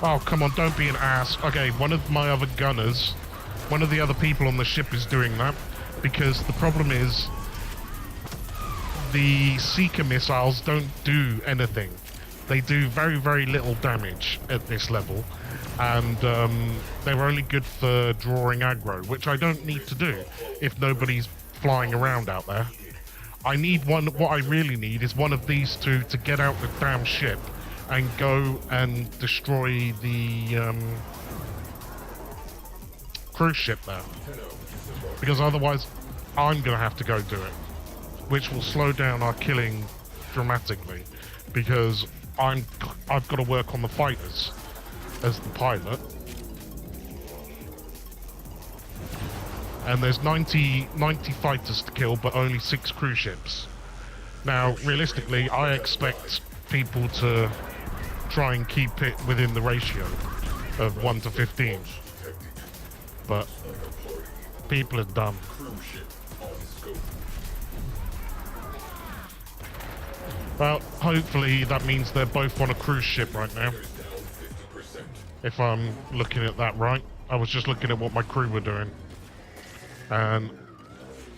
Oh, come on, don't be an ass. Okay, one of my other gunners, one of the other people on the ship is doing that, because the problem is the Seeker missiles don't do anything. They do very, very little damage at this level, and they're only good for drawing aggro, which I don't need to do if nobody's flying around out there. I need one, what I really need is one of these two to get out the damn ship and go and destroy the cruise ship there. Because otherwise, I'm going to have to go do it, which will slow down our killing dramatically, because I've got to work on the fighters as the pilot. And there's 90 fighters to kill, but only 6 cruise ships. Now, realistically, I expect people to try and keep it within the ratio of 1 to 15. But people are dumb. Well, hopefully that means they're both on a cruise ship right now. If I'm looking at that right. I was just looking at what my crew were doing. And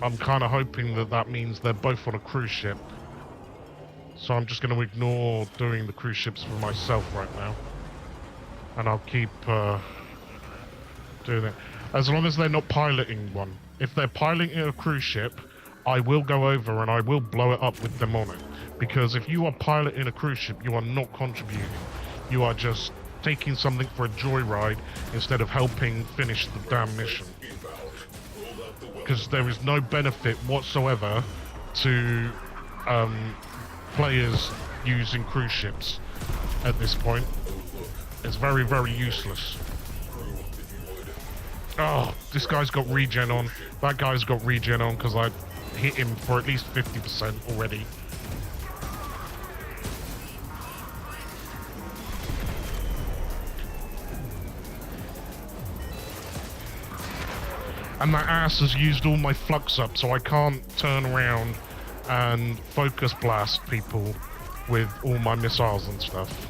I'm kind of hoping that that means they're both on a cruise ship. So I'm just going to ignore doing the cruise ships for myself right now. And I'll keep doing it. As long as they're not piloting one. If they're piloting a cruise ship, I will go over and I will blow it up with them on it. Because if you are piloting a cruise ship, you are not contributing. You are just taking something for a joyride instead of helping finish the damn mission. Because there is no benefit whatsoever to players using cruise ships at this point. It's very, very useless. Oh, this guy's got regen on. That guy's got regen on because I hit him for at least 50% already. And that ass has used all my flux up, so I can't turn around and focus blast people with all my missiles and stuff.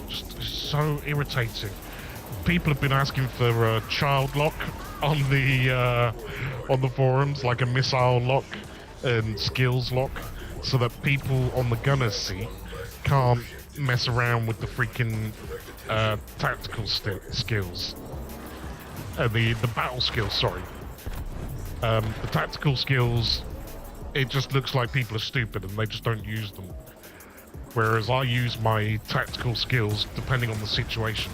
Just so irritating. People have been asking for a child lock on the forums, like a missile lock and skills lock, so that people on the gunner's seat can't mess around with the freaking tactical skills. The battle skills, sorry. The tactical skills, it just looks like people are stupid and they just don't use them. Whereas I use my tactical skills depending on the situation.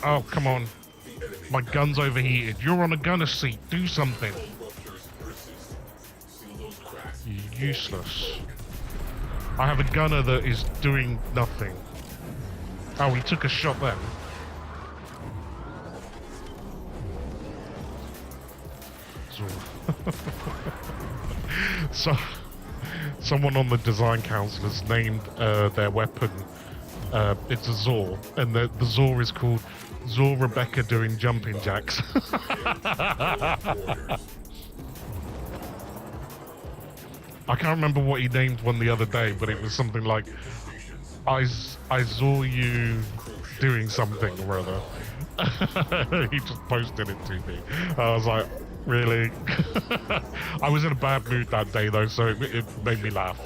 Oh, come on. My gun's overheated. You're on a gunner seat. Do something. You're useless. I have a gunner that is doing nothing. Oh, he took a shot then. So, someone on the design council has named their weapon, it's a Zor, and the Zor is called Zor Rebecca doing jumping jacks. I can't remember what he named one the other day, but it was something like, I saw you doing something or other. He just posted it to me. I was like, really? I was in a bad mood that day though, so it made me laugh.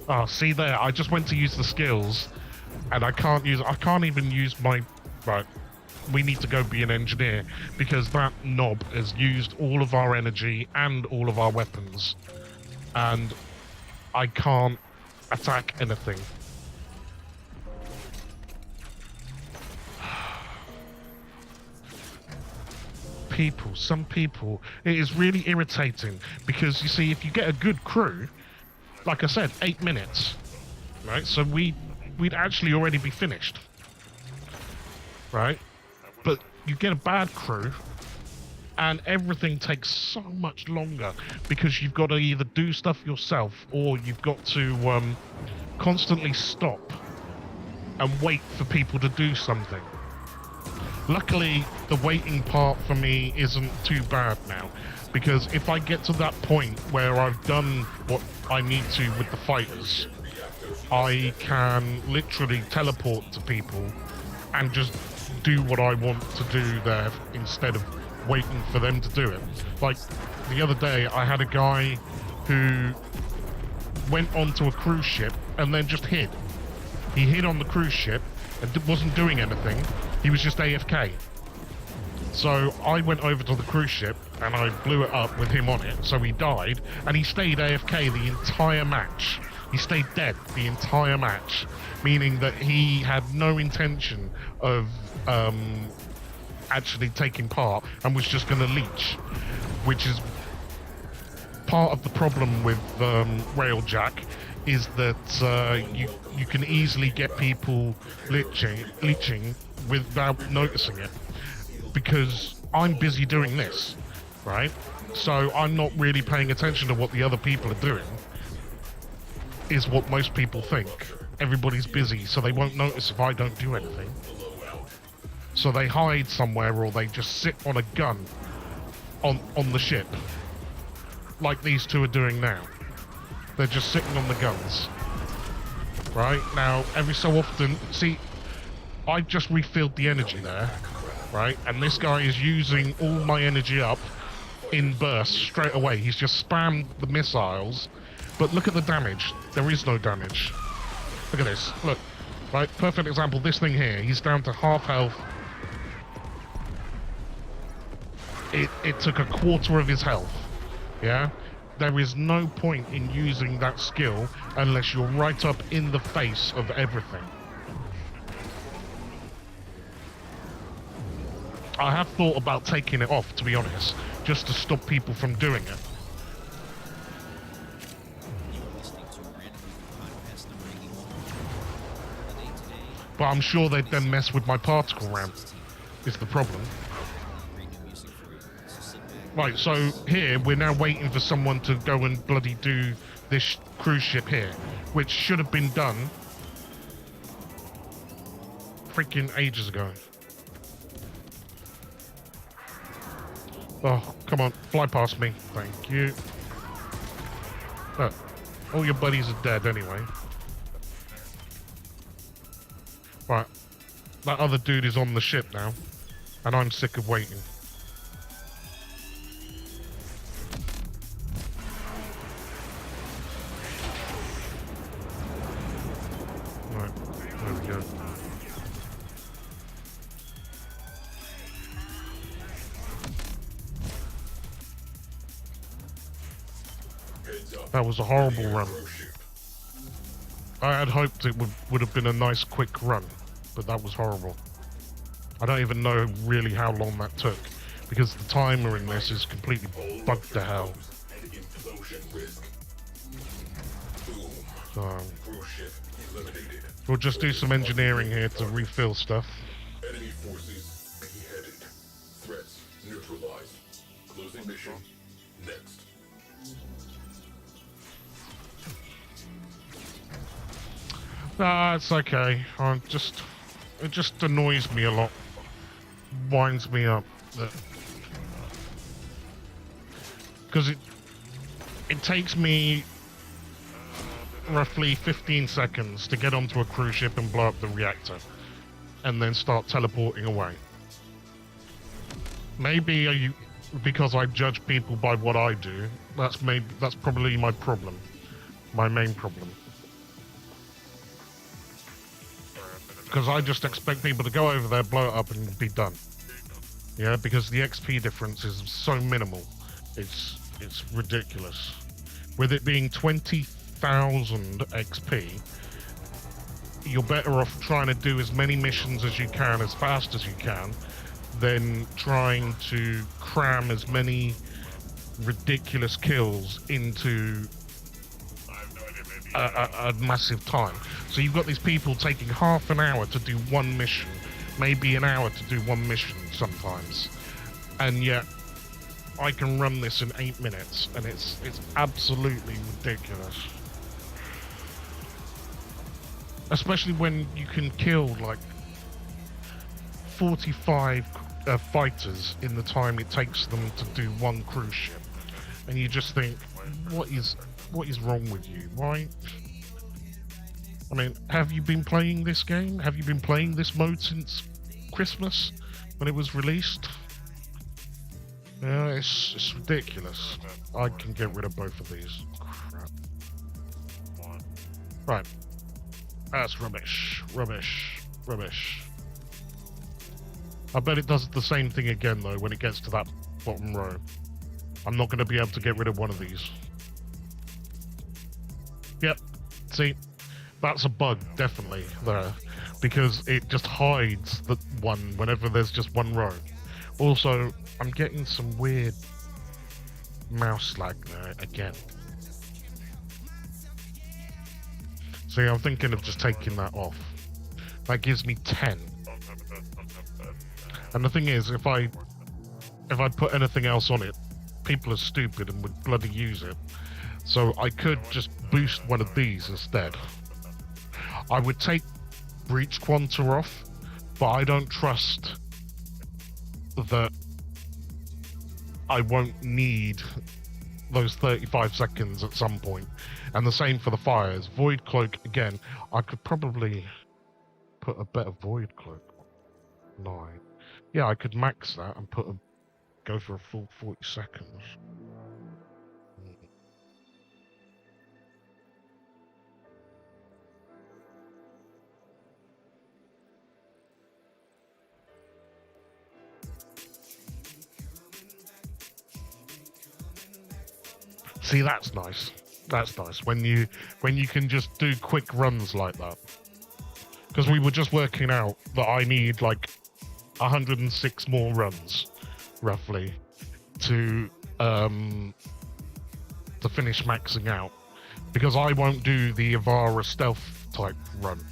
Oh, see there, I just went to use the skills, and I can't even use my, right, we need to go be an engineer, because that knob has used all of our energy and all of our weapons, and I can't attack anything. Some people, it is really irritating, because you see, if you get a good crew, like I said, 8 minutes, right? So we'd actually already be finished, right? But you get a bad crew, and everything takes so much longer, because you've got to either do stuff yourself, or you've got to constantly stop and wait for people to do something. Luckily, the waiting part for me isn't too bad now, because if I get to that point where I've done what I need to with the fighters, I can literally teleport to people and just do what I want to do there instead of waiting for them to do it. Like, the other day, I had a guy who went onto a cruise ship and then just hid. He hid on the cruise ship and wasn't doing anything. He was just AFK. So I went over to the cruise ship and I blew it up with him on it. So he died and he stayed AFK the entire match. He stayed dead the entire match, meaning that he had no intention of actually taking part and was just going to leech, which is part of the problem with Railjack, is that you can easily get people leeching without noticing it, because I'm busy doing this, right? So I'm not really paying attention to what the other people are doing, is what most people think. Everybody's busy, so they won't notice if I don't do anything. So they hide somewhere, or they just sit on a gun on the ship, like these two are doing now. They're just sitting on the guns. Right? Now, every so often, see, I just refilled the energy there, right? And this guy is using all my energy up in bursts straight away. He's just spammed the missiles, but look at the damage. There is no damage. Look at this. Look. Right? Perfect example. This thing here. He's down to half health. It took a quarter of his health. Yeah? There is no point in using that skill unless you're right up in the face of everything. I have thought about taking it off, to be honest, just to stop people from doing it. But I'm sure they'd then mess with my particle ramp, is the problem. Right, so here, we're now waiting for someone to go and bloody do this cruise ship here, which should have been done freaking ages ago. Oh, come on, fly past me. Thank you. Look, all your buddies are dead anyway. Right, that other dude is on the ship now, and I'm sick of waiting. Right, there we go. That was a horrible run. I had hoped it would have been a nice quick run, but that was horrible. I don't even know really how long that took, because the timer in this is completely bugged to hell. So, we'll just do some engineering here to refill stuff. Enemy forces beheaded. Threats neutralized. Closing mission. Next. Nah, it's okay. It just annoys me a lot. Winds me up. Because it takes me roughly 15 seconds to get onto a cruise ship and blow up the reactor, and then start teleporting away. Maybe because I judge people by what I do. That's probably my problem. My main problem. Because I just expect people to go over there, blow it up, and be done. Yeah, because the XP difference is so minimal. It's ridiculous. With it being 20,000 XP, you're better off trying to do as many missions as you can, as fast as you can, than trying to cram as many ridiculous kills into a massive time. So you've got these people taking half an hour to do one mission, maybe an hour to do one mission sometimes, and yet I can run this in 8 minutes, and it's absolutely ridiculous. especially when you can kill like 45 fighters in the time it takes them to do one cruise ship, and you just think, what is wrong with you? Why? I mean, have you been playing this game? Have you been playing this mode since Christmas when it was released? Yeah, it's ridiculous. I can get rid of both of these. Crap. Right. That's rubbish. Rubbish. Rubbish. I bet it does the same thing again, though, when it gets to that bottom row. I'm not going to be able to get rid of one of these. Yep. See? That's a bug, definitely, there. Because it just hides the one whenever there's just one row. Also, I'm getting some weird mouse lag there again. See, I'm thinking of just taking that off. That gives me 10. And the thing is, if I put anything else on it, people are stupid and would bloody use it. So I could just boost one of these instead. I would take Breach Quanta off, but I don't trust that I won't need those 35 seconds at some point. And the same for the fires. Void Cloak, again, I could probably put a better Void Cloak on. 9. Yeah, I could max that and go for a full 40 seconds. See, that's nice. That's nice when you can just do quick runs like that. Because we were just working out that I need like 106 more runs, roughly, to finish maxing out. Because I won't do the Ivara stealth type run.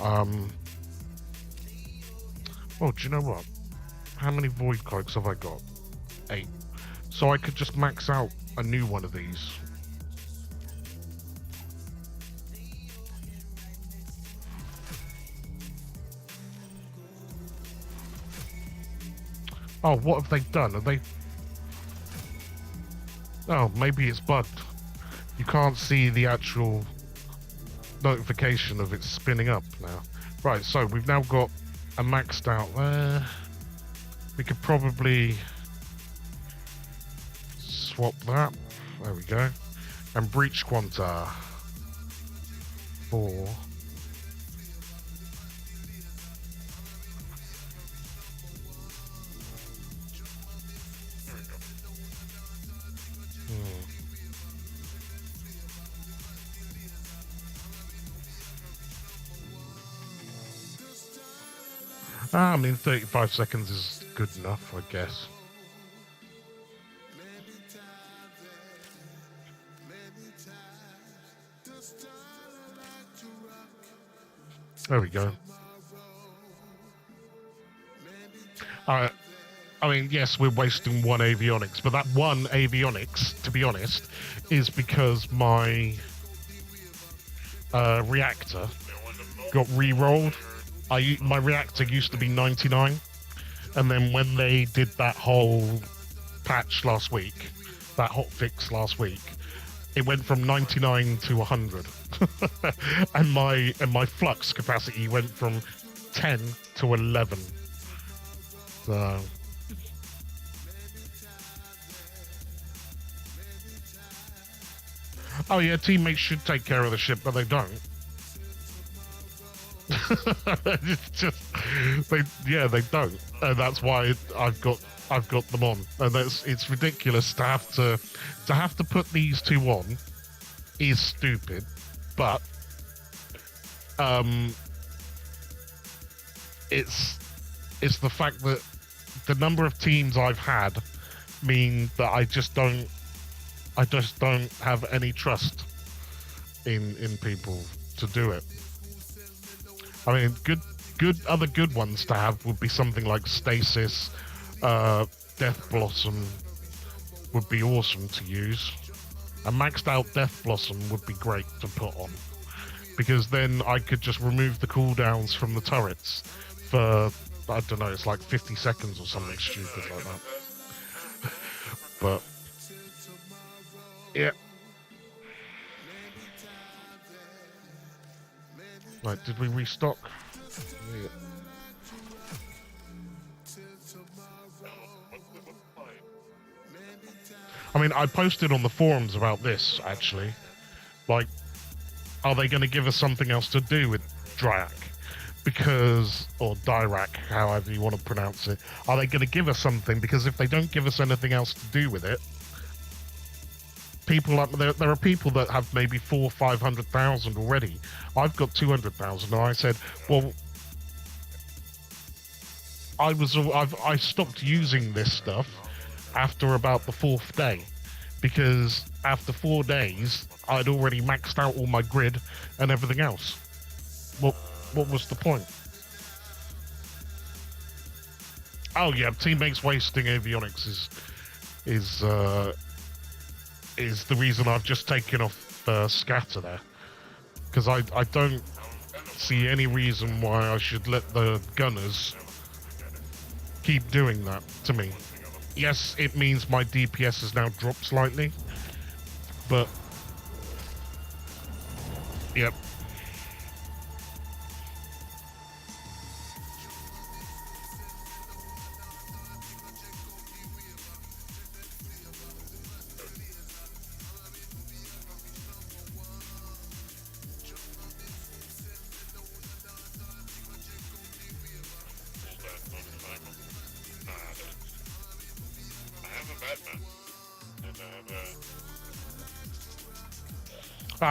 Oh, do you know what? How many Void Cloaks have I got? 8. So I could just max out a new one of these. Oh, what have they done? Are they... Oh, maybe it's bugged. You can't see the actual notification of it spinning up now. Right, so we've now got a maxed out there. We could probably swap that. There we go. And Breach Quanta. 4. I mean, 35 seconds is good enough, I guess. There we go. I mean, yes, we're wasting one avionics, but that one avionics, to be honest, is because my reactor got re-rolled. My reactor used to be 99, and then when they did that whole patch last week, that hot fix last week, it went from 99 to 100, and my flux capacity went from 10 to 11. So. Oh yeah, teammates should take care of the ship, but they don't. It's just they don't, and that's why I've got them on, and it's ridiculous to have to put these two on is stupid, but it's the fact that the number of teams I've had mean that I just don't have any trust in people to do it. I mean, other good ones to have would be something like Stasis, Death Blossom would be awesome to use. A maxed out Death Blossom would be great to put on. because then I could just remove the cooldowns from the turrets for, I don't know, it's like 50 seconds or something stupid like that. But yeah. Right, did we restock? Yeah. I mean, I posted on the forums about this, actually. Like, are they going to give us something else to do with Dirac? Because, or Dirac, however you want to pronounce it. Are they going to give us something? Because if they don't give us anything else to do with it, people, there are people that have maybe 400,000 or 500,000 already. I've got 200,000, and I said, well, I stopped using this stuff after about the 4th day, because after 4 days I'd already maxed out all my grid and everything else. What was the point? Oh yeah, teammates wasting avionics is the reason I've just taken off scatter there, because I don't see any reason why I should let the gunners keep doing that to me. Yes, it means my DPS has now dropped slightly, but yep.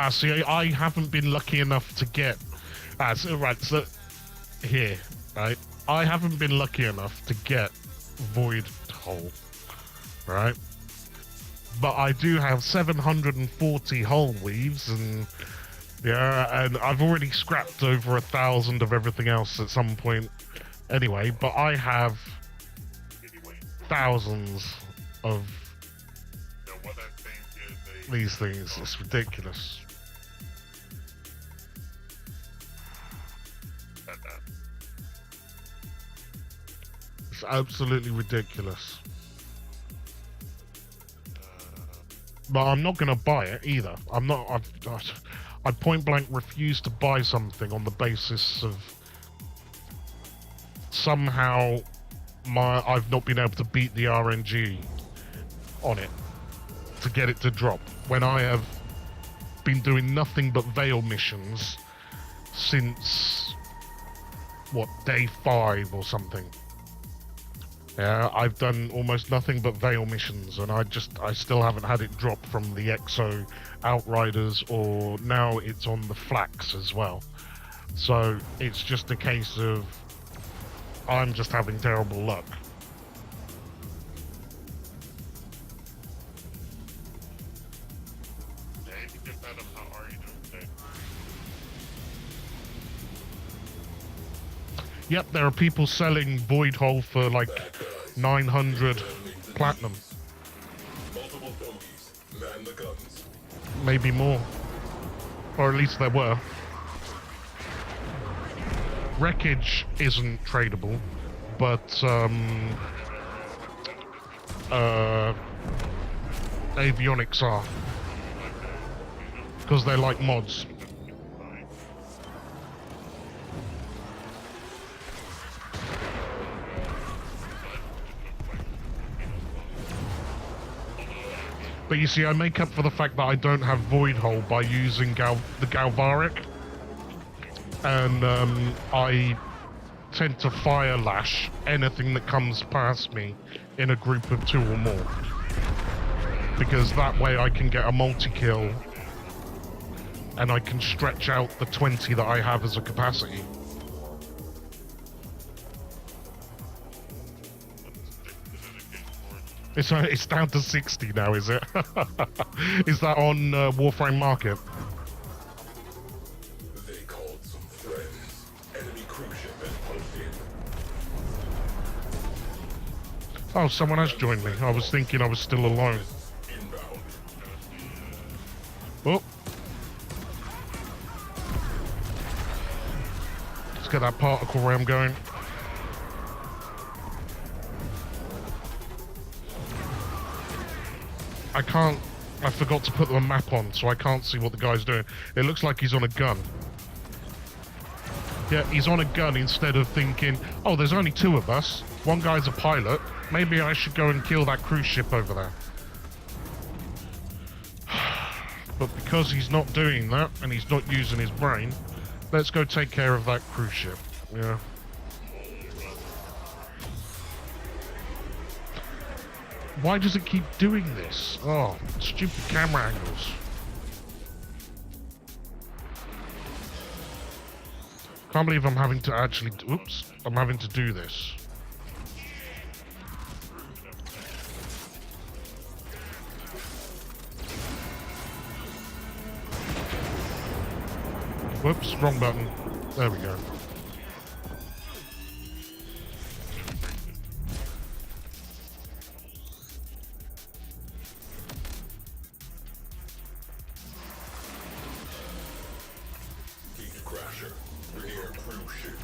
See, I haven't been lucky enough to get... so here, right? I haven't been lucky enough to get Void Hole, right? But I do have 740 hull weaves, and yeah, and I've already scrapped over 1,000 of everything else at some point anyway, but I have thousands of these things. It's ridiculous. It's absolutely ridiculous. But I'm not going to buy it either. I point blank refuse to buy something on the basis of somehow I've not been able to beat the RNG on it to get it to drop, when I have been doing nothing but Veil missions since, what, day 5 or something. Yeah, I've done almost nothing but Veil missions, and I still haven't had it drop from the Exo Outriders, or now it's on the Flax as well. So it's just a case of I'm just having terrible luck. Yep, there are people selling Void Hole for like 900 platinum. Multiple bogeys, man the guns. Maybe more. Or at least there were. Wreckage isn't tradable, but avionics are. Because they're like mods. But you see, I make up for the fact that I don't have Void Hole by using the Galvaric. And I tend to Fire Lash anything that comes past me in a group of 2 or more. Because that way I can get a multi-kill and I can stretch out the 20 that I have as a capacity. It's down to 60 now, is it? Is that on Warframe Market? They called some friends. Enemy cruise ship has posted. Oh, someone has joined me. I was thinking I was still alone. Inbound. Oh. Let's get that particle ram going. I forgot to put the map on, so I can't see what the guy's doing. It looks like he's on a gun. Yeah, he's on a gun instead of thinking, oh, there's only 2 of us. One guy's a pilot. Maybe I should go and kill that cruise ship over there. But because he's not doing that, and he's not using his brain, let's go take care of that cruise ship. Yeah. Why does it keep doing this? Oh, stupid camera angles. Can't believe I'm having to actually... Oops. I'm having to do this. Whoops, wrong button. There we go. Crasher, Rainier cruise ship.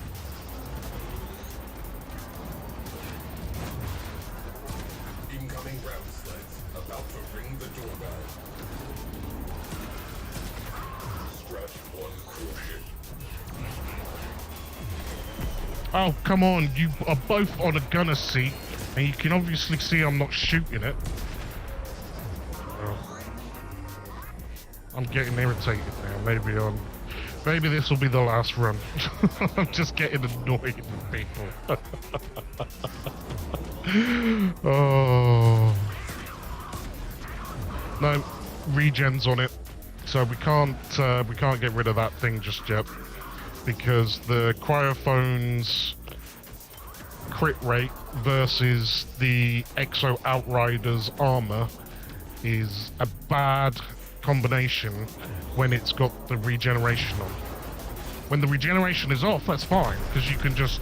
Incoming ground sleds, about to ring the doorbell. Scratch 1 cruise ship. Oh, come on. You are both on a gunner seat, and you can obviously see I'm not shooting it. Oh. I'm getting irritated now. Maybe this will be the last run. I'm just getting annoyed with people. Oh. No, regen's on it. So we can't get rid of that thing just yet. Because the Cryophone's crit rate versus the Exo Outrider's armor is a bad combination when it's got the regeneration on. When the regeneration is off, that's fine, because you can just...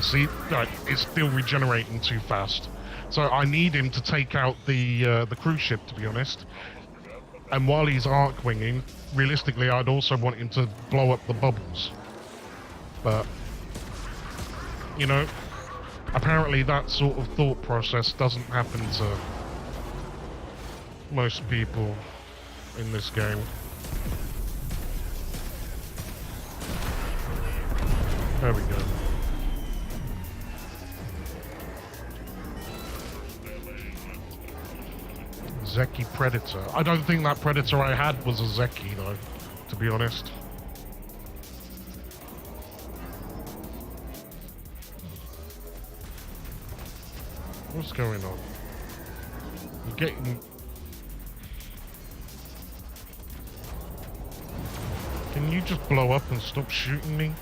see, it's still regenerating too fast. So I need him to take out the cruise ship, to be honest. And while he's arc winging, realistically, I'd also want him to blow up the bubbles. But, you know, apparently that sort of thought process doesn't happen to most people in this game. There we go. Zeki Predator. I don't think that Predator I had was a Zeki, though, to be honest. What's going on? I'm getting... Can you just blow up and stop shooting me?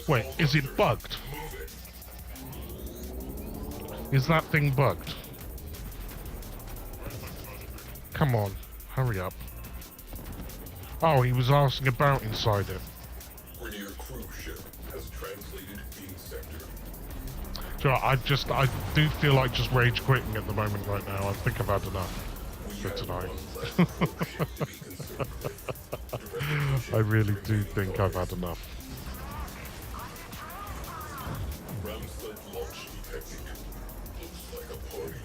Wait, is it bugged? Is that thing bugged? Come on, hurry up. Oh, he was asking about inside it. Rainier cruise ship has translated in sector. So I do feel like just rage quitting at the moment right now. I think I've had enough for tonight. I really do think I've had enough. Ramsled launch detected. Looks like a party.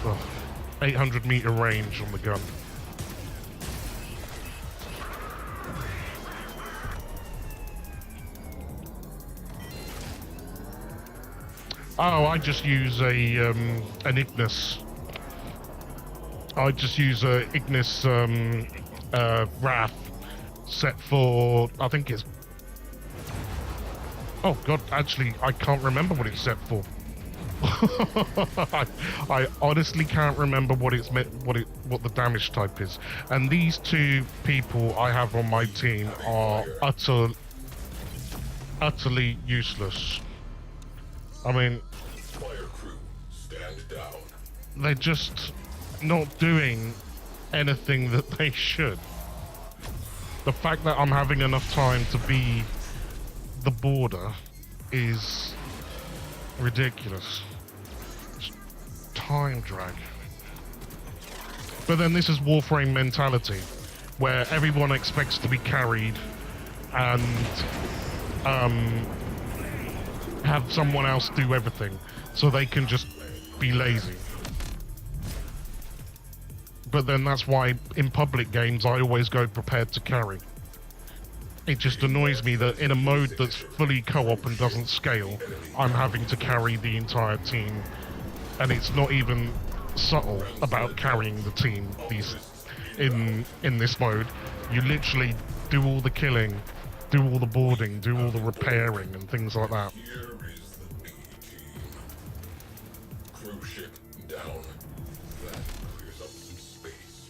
Oh, 800-meter range on the gun. Oh, I just use an Ignis. I just use a Ignis Wrath set for, I think it's... Oh god, actually, I can't remember what it's set for. I honestly can't remember what it's meant, what the damage type is. And these 2 people I have on my team are utterly useless. I mean, Fire crew, stand down. they're just not doing anything that they should. the fact that I'm having enough time to be the border is ridiculous. It's time drag. But then this is Warframe mentality, where everyone expects to be carried and have someone else do everything, so they can just be lazy. But then that's why in public games I always go prepared to carry. It just annoys me that in a mode that's fully co-op and doesn't scale, I'm having to carry the entire team, and it's not even subtle about carrying the team. In this mode, you literally do all the killing, do all the boarding, do all the repairing and things like that. Here is the B team. Crew ship down. That clears up some space.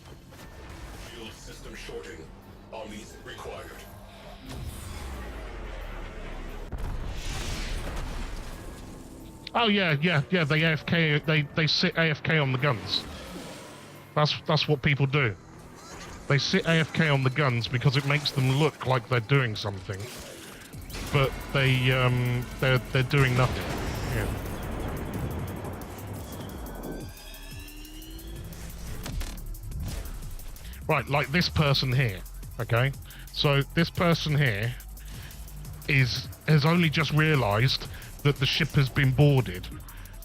Shield system shorting. Omnis required. Oh yeah. They AFK. They sit AFK on the guns. That's what people do. They sit AFK on the guns because it makes them look like they're doing something, but they're doing nothing. Yeah. Right, like this person here. Okay, so this person here has only just realised that the ship has been boarded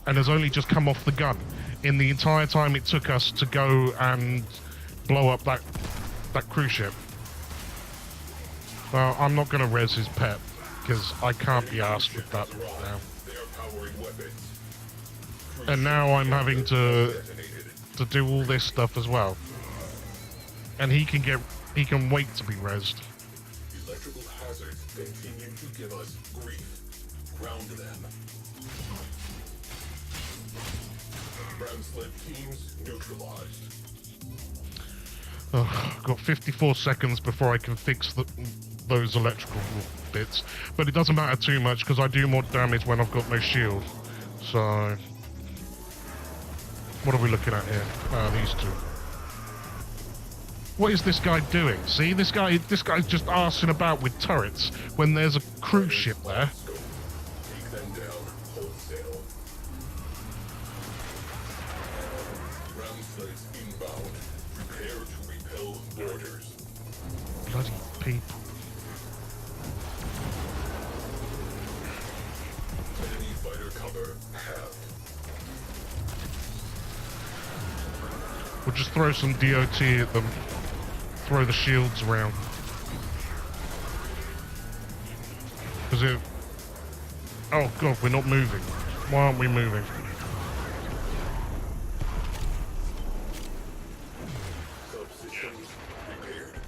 and has only just come off the gun. In the entire time it took us to go and blow up that cruise ship. Well, I'm not going to res his pet because I can't be asked with that now. They are powering weapons. And now I'm having to do all this stuff as well. And he can wait to be rezzed. Electrical hazards continue to give us grief. Ground them. Ground sled teams neutralized. I've got 54 seconds before I can fix those electrical bits. But it doesn't matter too much because I do more damage when I've got no shield. So... what are we looking at here? These two. What is this guy doing? See, this guy's just arsing about with turrets when there's a cruise ship there. Take them down wholesale. Ground sleds inbound. Prepare to repel boarders. Bloody people. Enemy fighter cover halved. We'll just throw some DOT at them. Throw the shields around. Because it... oh god, we're not moving. Why aren't we moving? Subsystems repaired.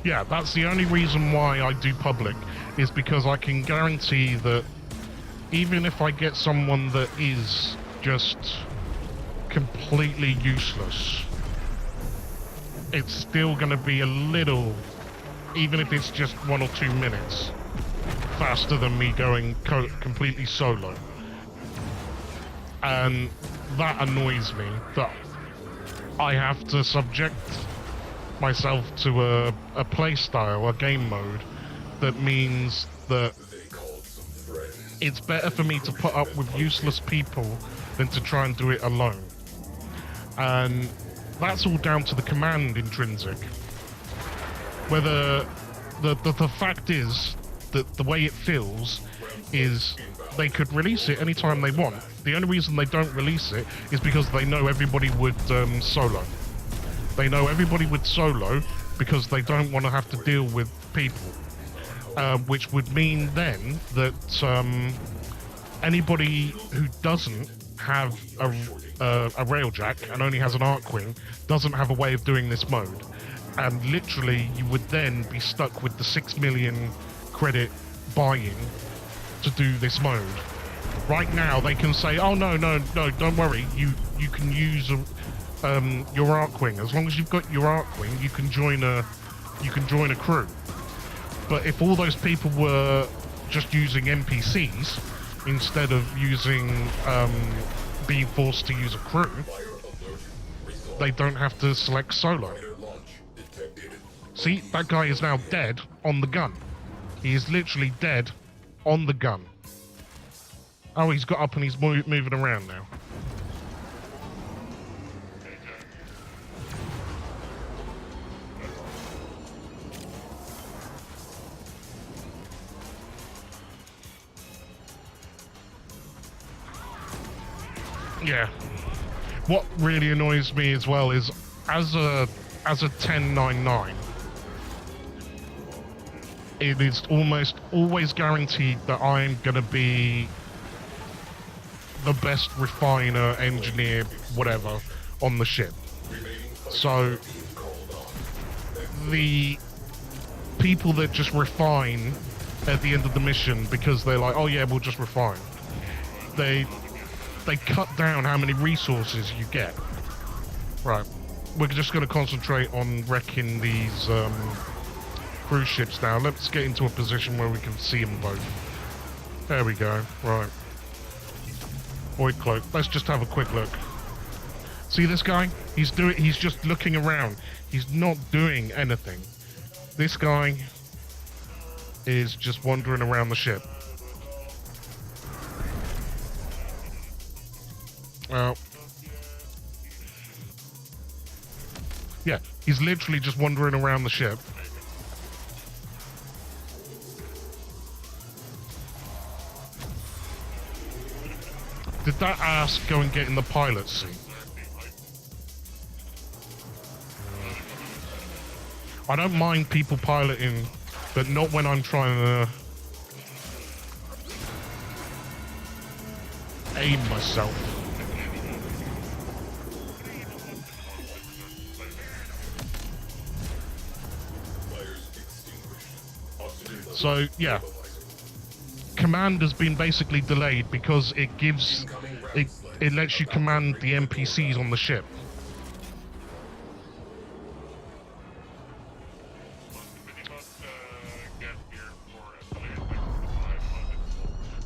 Yeah, that's the only reason why I do public, is because I can guarantee that even if I get someone that is just completely useless, it's still going to be a little, even if it's just 1 or 2 minutes, faster than me going completely solo. And that annoys me, that I have to subject myself to a play style, a game mode, that means that They called some friends. it's better for me to put up with useless people than to try and do it alone. And that's all down to the command intrinsic. Whether the fact is that the way it feels is they could release it anytime they want. The only reason they don't release it is because they know everybody would solo. They know everybody would solo because they don't want to have to deal with people. Which would mean then that anybody who doesn't have a railjack and only has an arc wing doesn't have a way of doing this mode, and literally you would then be stuck with the 6 million credit buy-in to do this mode. Right now they can say, oh no, don't worry, you can use your arc wing. As long as you've got your arc wing, you can join a crew. But if all those people were just using NPCs instead of using being forced to use a crew, Fire alert. Resolve. they don't have to select solo. Fighter launch detected. See, that guy is now dead on the gun. He is literally dead on the gun. Oh, he's got up and he's moving around now. Yeah. What really annoys me as well is as a 1099, it is almost always guaranteed that I'm gonna be the best refiner, engineer, whatever on the ship. So the people that just refine at the end of the mission because they're like, oh yeah, we'll just refine, they cut down how many resources you get. Right, we're just going to concentrate on wrecking these cruise ships now. Let's get into a position where we can see them both. There we go. Right. Void cloak. Let's just have a quick look. See this guy? He's just looking around. He's not doing anything. This guy is just wandering around the ship. Well, yeah, he's literally just wandering around the ship. Did that ass go and get in the pilot's seat? I don't mind people piloting, but not when I'm trying to aim myself. So, yeah. Command has been basically delayed because it gives... It lets you command the NPCs on the ship.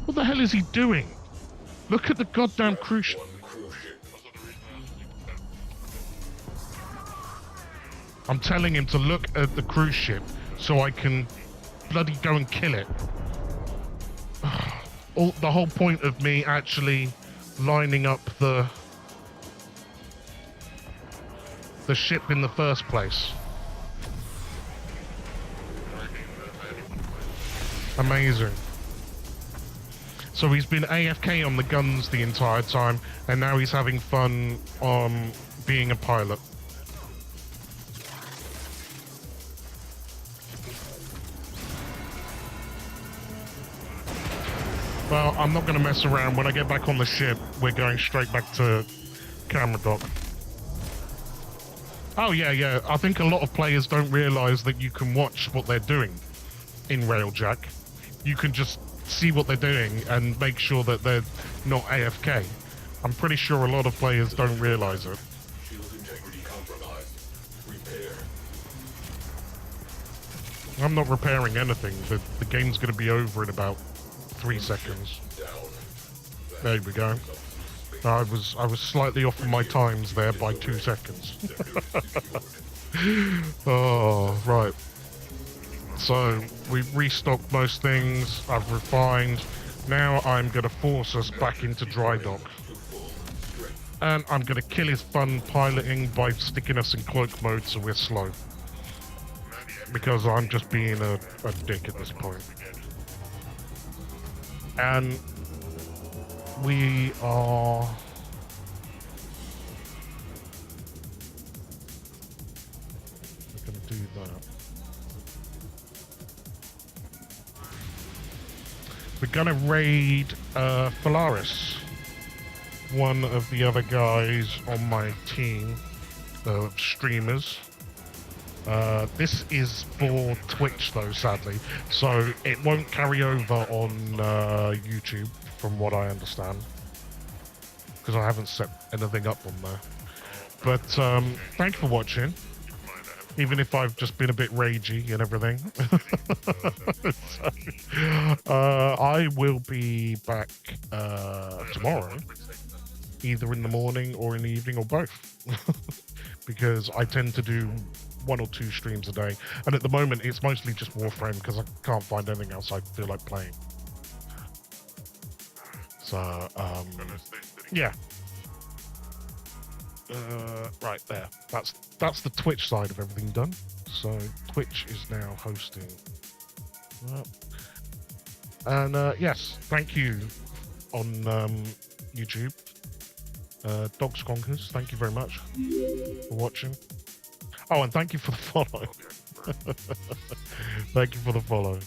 What the hell is he doing? Look at the goddamn cruise ship. I'm telling him to look at the cruise ship so I can bloody go and kill it. The whole point of me actually lining up the ship in the first place. Amazing. So he's been AFK on the guns the entire time, and now he's having fun being a pilot. Well, I'm not going to mess around. When I get back on the ship, we're going straight back to camera dock. Oh, yeah. I think a lot of players don't realise that you can watch what they're doing in Railjack. You can just see what they're doing and make sure that they're not AFK. I'm pretty sure a lot of players don't realise it. I'm not repairing anything. The game's going to be over in about 3 seconds. There we go. I was slightly off of my times there by 2 seconds. Oh, right. So we've restocked most things. I've refined. Now I'm going to force us back into dry dock. And I'm going to kill his fun piloting by sticking us in cloak mode so we're slow. Because I'm just being a dick at this point. And we are... We're going to do that. We're going to raid Phalaris, one of the other guys on my team of streamers. This is for Twitch though, sadly, so it won't carry over on YouTube from what I understand, because I haven't set anything up on there. But thanks for watching, even if I've just been a bit ragey and everything. So, I will be back tomorrow, either in the morning or in the evening or both, because I tend to do 1 or 2 streams a day, and at the moment it's mostly just Warframe because I can't find anything else I feel like playing. So yeah. Right there. That's the Twitch side of everything done. So Twitch is now hosting. And yes, thank you on YouTube. Dog Skonkers, thank you very much for watching. Oh, and thank you for the follow. Thank you for the follow.